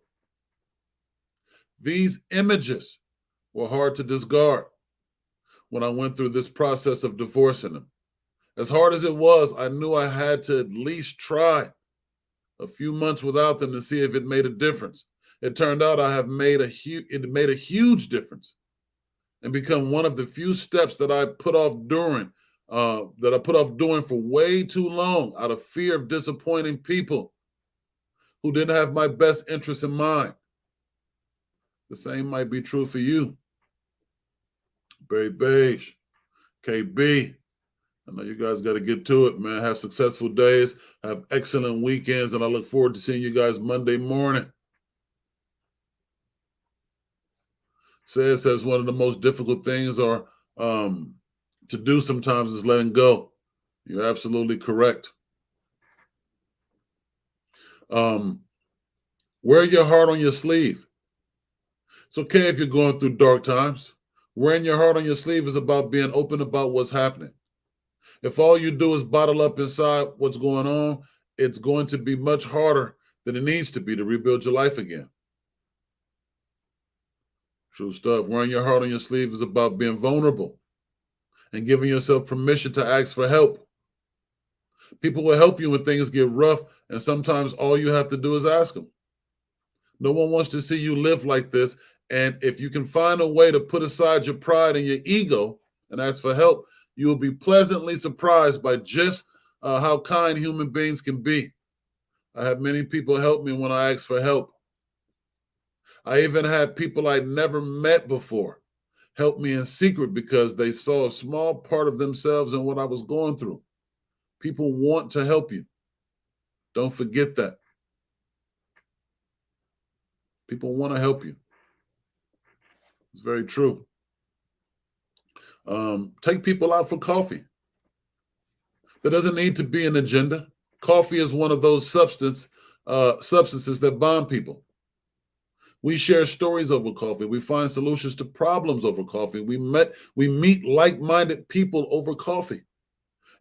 These images were hard to discard when I went through this process of divorcing them. As hard as it was, I knew I had to at least try a few months without them to see if it made a difference. It turned out it made a huge difference and become one of the few steps that I put off doing for way too long out of fear of disappointing people who didn't have my best interests in mind. The same might be true for you. Barry Beige, KB. I know you guys got to get to it, man. Have successful days, have excellent weekends, and I look forward to seeing you guys Monday morning. Says one of the most difficult things to do sometimes is letting go. You're absolutely correct. Wear your heart on your sleeve. It's okay if you're going through dark times. Wearing your heart on your sleeve is about being open about what's happening. If all you do is bottle up inside what's going on, it's going to be much harder than it needs to be to rebuild your life again. True stuff. Wearing your heart on your sleeve is about being vulnerable and giving yourself permission to ask for help. People will help you when things get rough, and sometimes all you have to do is ask them. No one wants to see you live like this, and if you can find a way to put aside your pride and your ego and ask for help, you will be pleasantly surprised by just how kind human beings can be. I had many people help me when I asked for help. I even had people I'd never met before help me in secret because they saw a small part of themselves in what I was going through. People want to help you. Don't forget that. People want to help you. It's very true. Take people out for coffee. There doesn't need to be an agenda. Coffee is one of those substances that bond people. We share stories over coffee. We find solutions to problems over coffee. We meet like-minded people over coffee.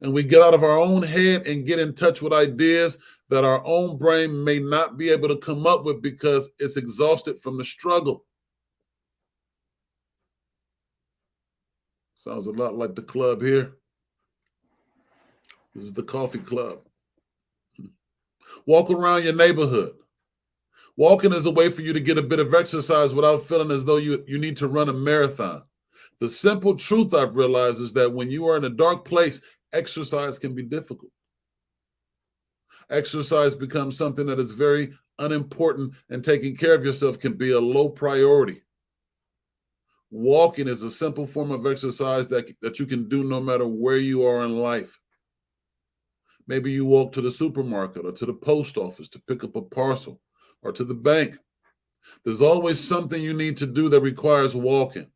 And we get out of our own head and get in touch with ideas that our own brain may not be able to come up with because it's exhausted from the struggle. Sounds a lot like the club here. This is the coffee club. Walk around your neighborhood. Walking is a way for you to get a bit of exercise without feeling as though you need to run a marathon. The simple truth I've realized is that when you are in a dark place, exercise can be difficult. Exercise becomes something that is very unimportant, and taking care of yourself can be a low priority. Walking is a simple form of exercise that you can do no matter where you are in life. Maybe you walk to the supermarket or to the post office to pick up a parcel or to the bank. There's always something you need to do that requires walking.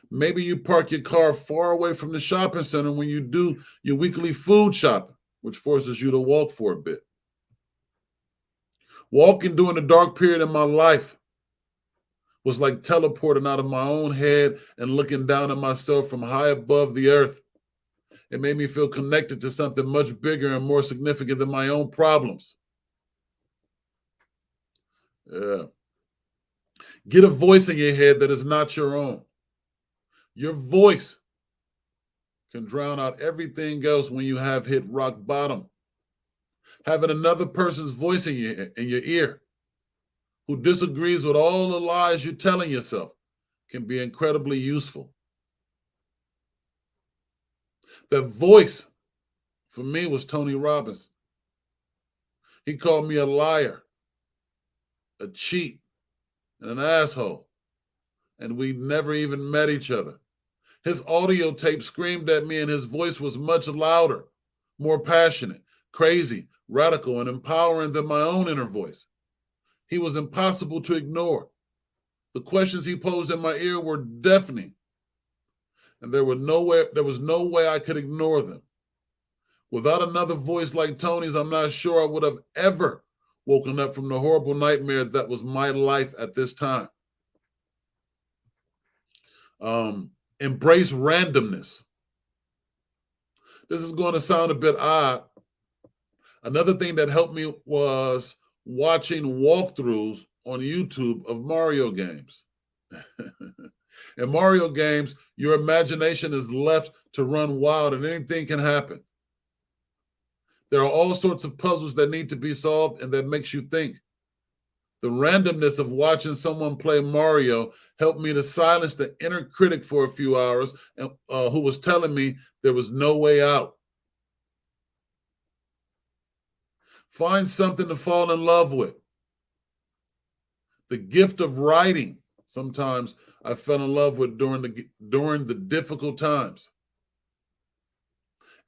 Maybe you park your car far away from the shopping center when you do your weekly food shopping, which forces you to walk for a bit. Walking during the dark period in my life was like teleporting out of my own head and looking down at myself from high above the earth. It made me feel connected to something much bigger and more significant than my own problems. Yeah. Get a voice in your head that is not your own. Your voice can drown out everything else when you have hit rock bottom. Having another person's voice in your ear who disagrees with all the lies you're telling yourself can be incredibly useful. That voice for me was Tony Robbins. He called me a liar, a cheat, and an asshole, and we never even met each other. His audio tape screamed at me, and his voice was much louder, more passionate, crazy, radical, and empowering than my own inner voice. He was impossible to ignore. The questions he posed in my ear were deafening, and there was no way I could ignore them. Without another voice like Tony's, I'm not sure I would have ever woken up from the horrible nightmare that was my life at this time. Embrace randomness. This is going to sound a bit odd. Another thing that helped me was watching walkthroughs on YouTube of Mario games. In Mario games, your imagination is left to run wild and anything can happen. There are all sorts of puzzles that need to be solved and that makes you think. The randomness of watching someone play Mario helped me to silence the inner critic for a few hours and who was telling me there was no way out. Find something to fall in love with. The gift of writing, sometimes I fell in love with during the difficult times.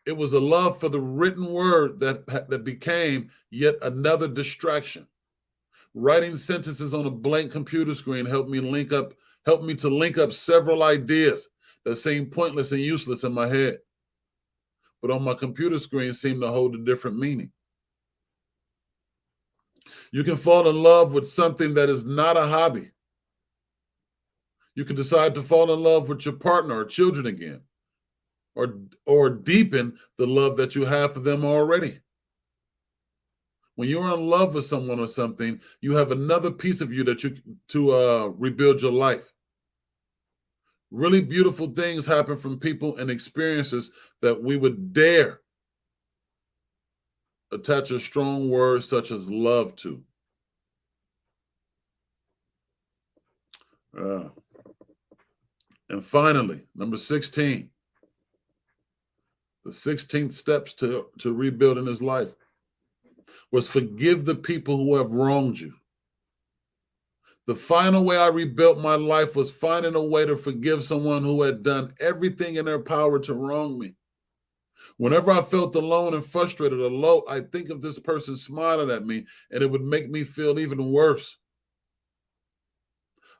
It was a love for the written word that became yet another distraction. Writing sentences on a blank computer screen helped me to link up several ideas that seemed pointless and useless in my head, but on my computer screen seemed to hold a different meaning. You can fall in love with something that is not a hobby. You can decide to fall in love with your partner or children again, or deepen the love that you have for them already. When you're in love with someone or something, you have another piece of you to rebuild your life. Really beautiful things happen from people and experiences that we would dare attach a strong word such as love to. And finally, number 16. The 16th steps to rebuilding his life was forgive the people who have wronged you. The final way I rebuilt my life was finding a way to forgive someone who had done everything in their power to wrong me. Whenever I felt alone and frustrated or low, I'd think of this person smiling at me, and it would make me feel even worse.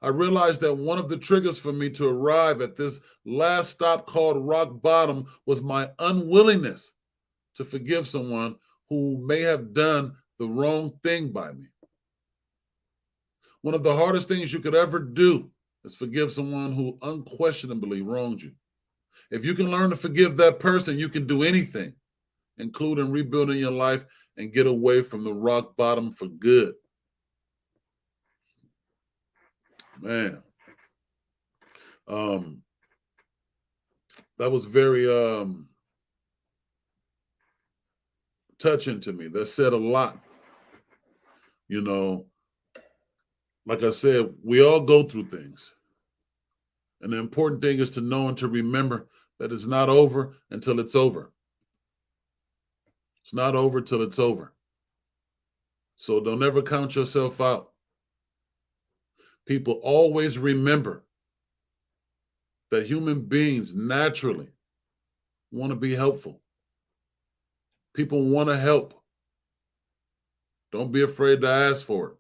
I realized that one of the triggers for me to arrive at this last stop called rock bottom was my unwillingness to forgive someone who may have done the wrong thing by me. One of the hardest things you could ever do is forgive someone who unquestionably wronged you. If you can learn to forgive that person, you can do anything, including rebuilding your life and get away from the rock bottom for good. Man, that was very touching to me. That said a lot. You know, like I said, we all go through things. And the important thing is to know and to remember that it's not over until it's over. It's not over till it's over. So don't ever count yourself out. People always remember that human beings naturally want to be helpful. People want to help. Don't be afraid to ask for it.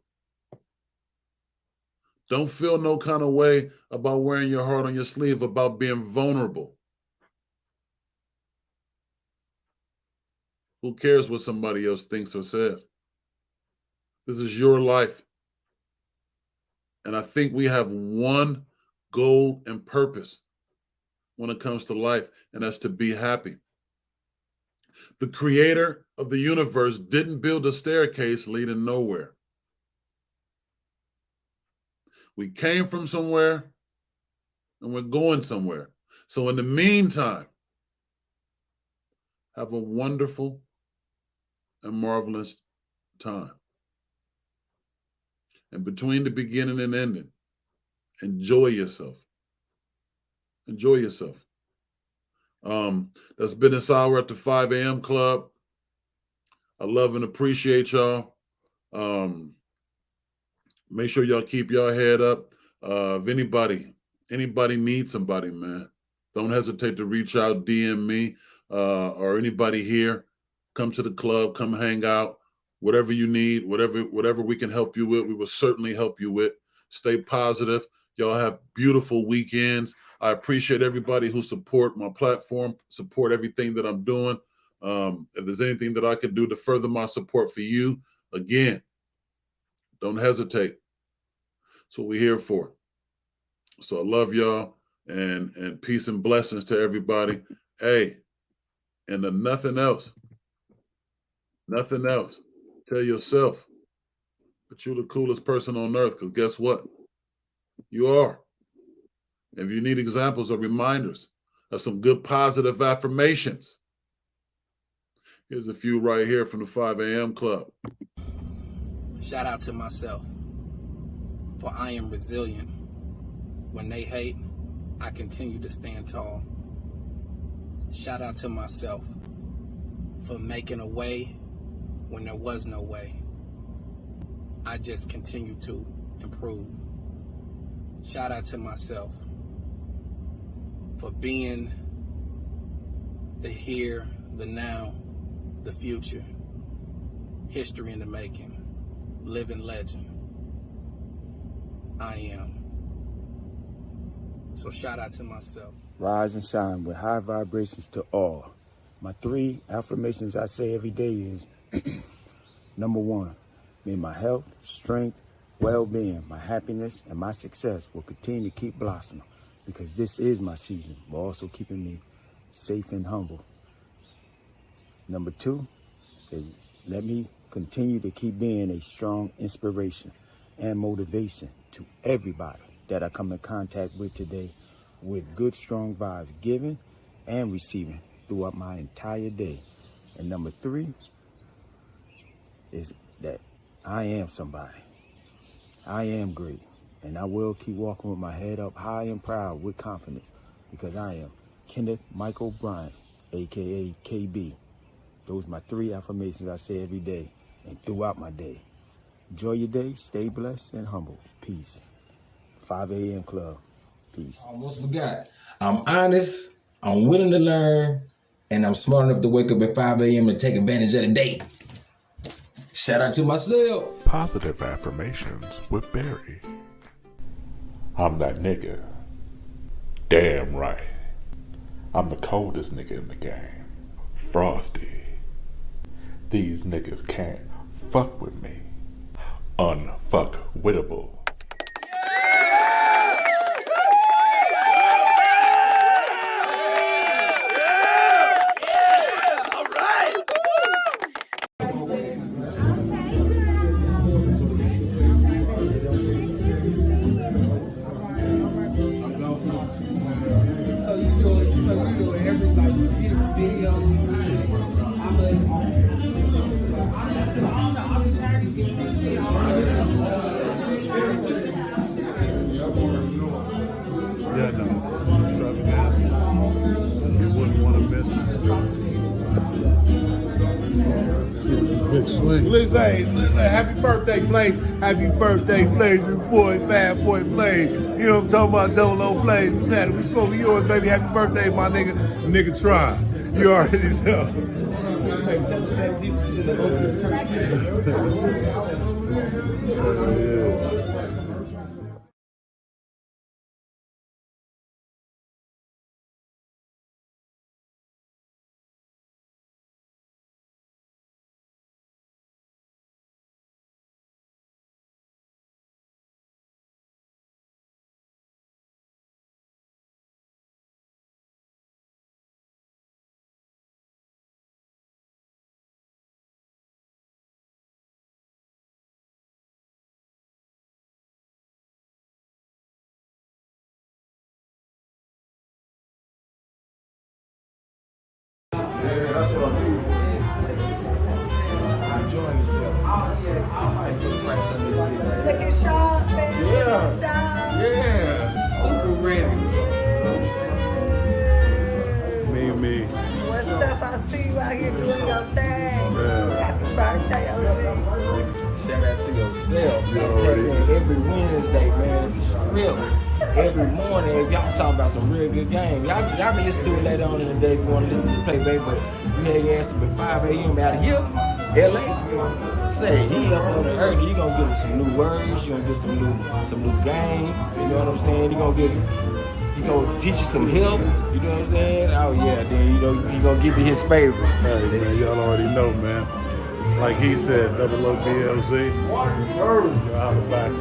Don't feel no kind of way about wearing your heart on your sleeve, about being vulnerable. Who cares what somebody else thinks or says? This is your life. And I think we have one goal and purpose when it comes to life, and that's to be happy. The creator of the universe didn't build a staircase leading nowhere. We came from somewhere and we're going somewhere. So in the meantime, have a wonderful and marvelous time. And between the beginning and ending, enjoy yourself. Enjoy yourself. That's been this hour at the 5 a.m. Club. I love and appreciate y'all. Make sure y'all keep your head up. If anybody needs somebody, man, don't hesitate to reach out, DM me, or anybody here. Come to the club, come hang out. Whatever you need, whatever we can help you with, we will certainly help you with. Stay positive. Y'all have beautiful weekends. I appreciate everybody who support my platform, support everything that I'm doing. If there's anything that I can do to further my support for you, again, don't hesitate. That's what we're here for. So I love y'all, and peace and blessings to everybody. Hey, and nothing else. Nothing else. Tell yourself that you're the coolest person on earth, because guess what? You are. If you need examples or reminders of some good positive affirmations, here's a few right here from the 5 a.m. Club. Shout out to myself, for I am resilient. When they hate, I continue to stand tall. Shout out to myself for making a way when there was no way. I just continue to improve. Shout out to myself for being the here, the now, the future, history in the making, living legend. I am. So shout out to myself. Rise and shine with high vibrations to all. My 3 affirmations I say every day is, number 1, may my health, strength, well-being, my happiness, and my success will continue to keep blossoming, because this is my season, but also keeping me safe and humble. Number 2, let me continue to keep being a strong inspiration and motivation to everybody that I come in contact with today, with good, strong vibes given and receiving throughout my entire day. And number 3 is that I am somebody. I am great. And I will keep walking with my head up high and proud with confidence, because I am Kenneth Michael Bryant, a.k.a. KB. Those are my 3 affirmations I say every day and throughout my day. Enjoy your day. Stay blessed and humble. Peace. 5 a.m. Club. Peace. Almost forgot. I'm honest, I'm willing to learn, and I'm smart enough to wake up at 5 a.m. and take advantage of the day. Shout out to myself. Positive affirmations with Barry. I'm that nigga. Damn right. I'm the coldest nigga in the game. Frosty. These niggas can't fuck with me. Unfuckwittable. So you do everything, like you get videos, Listen, happy birthday, Blaze. Happy birthday, Blaze. Your boy, bad boy, Blaze. You know what I'm talking about? Dolo Blaze. We said we spoke to yours, baby. Happy birthday, my nigga. Nigga try. You already know. Yeah, that's what I do. I'm enjoying this stuff. I might just crack some of this video. Looking sharp, man. Yeah. Looking sharp. Yeah. Super ready. Me. What's up? I see you out here doing your thing. Yeah. Happy birthday, OG. Shout out to yourself. Every Wednesday, man. Real. Every morning, if y'all talking about some real good game, y'all can listen to it later on in the day if you want to listen to the playback, but you had your ass up at 5 a.m. out here, LA. Say, he up on the earth, he gonna give us some new words, you gonna get some new game, you know what I'm saying? He gonna teach you some help, you know what I'm saying? Oh yeah, then he gonna give you his favorite. Hey man, y'all already know, man. Like he said, double OBLZ. You're out of back.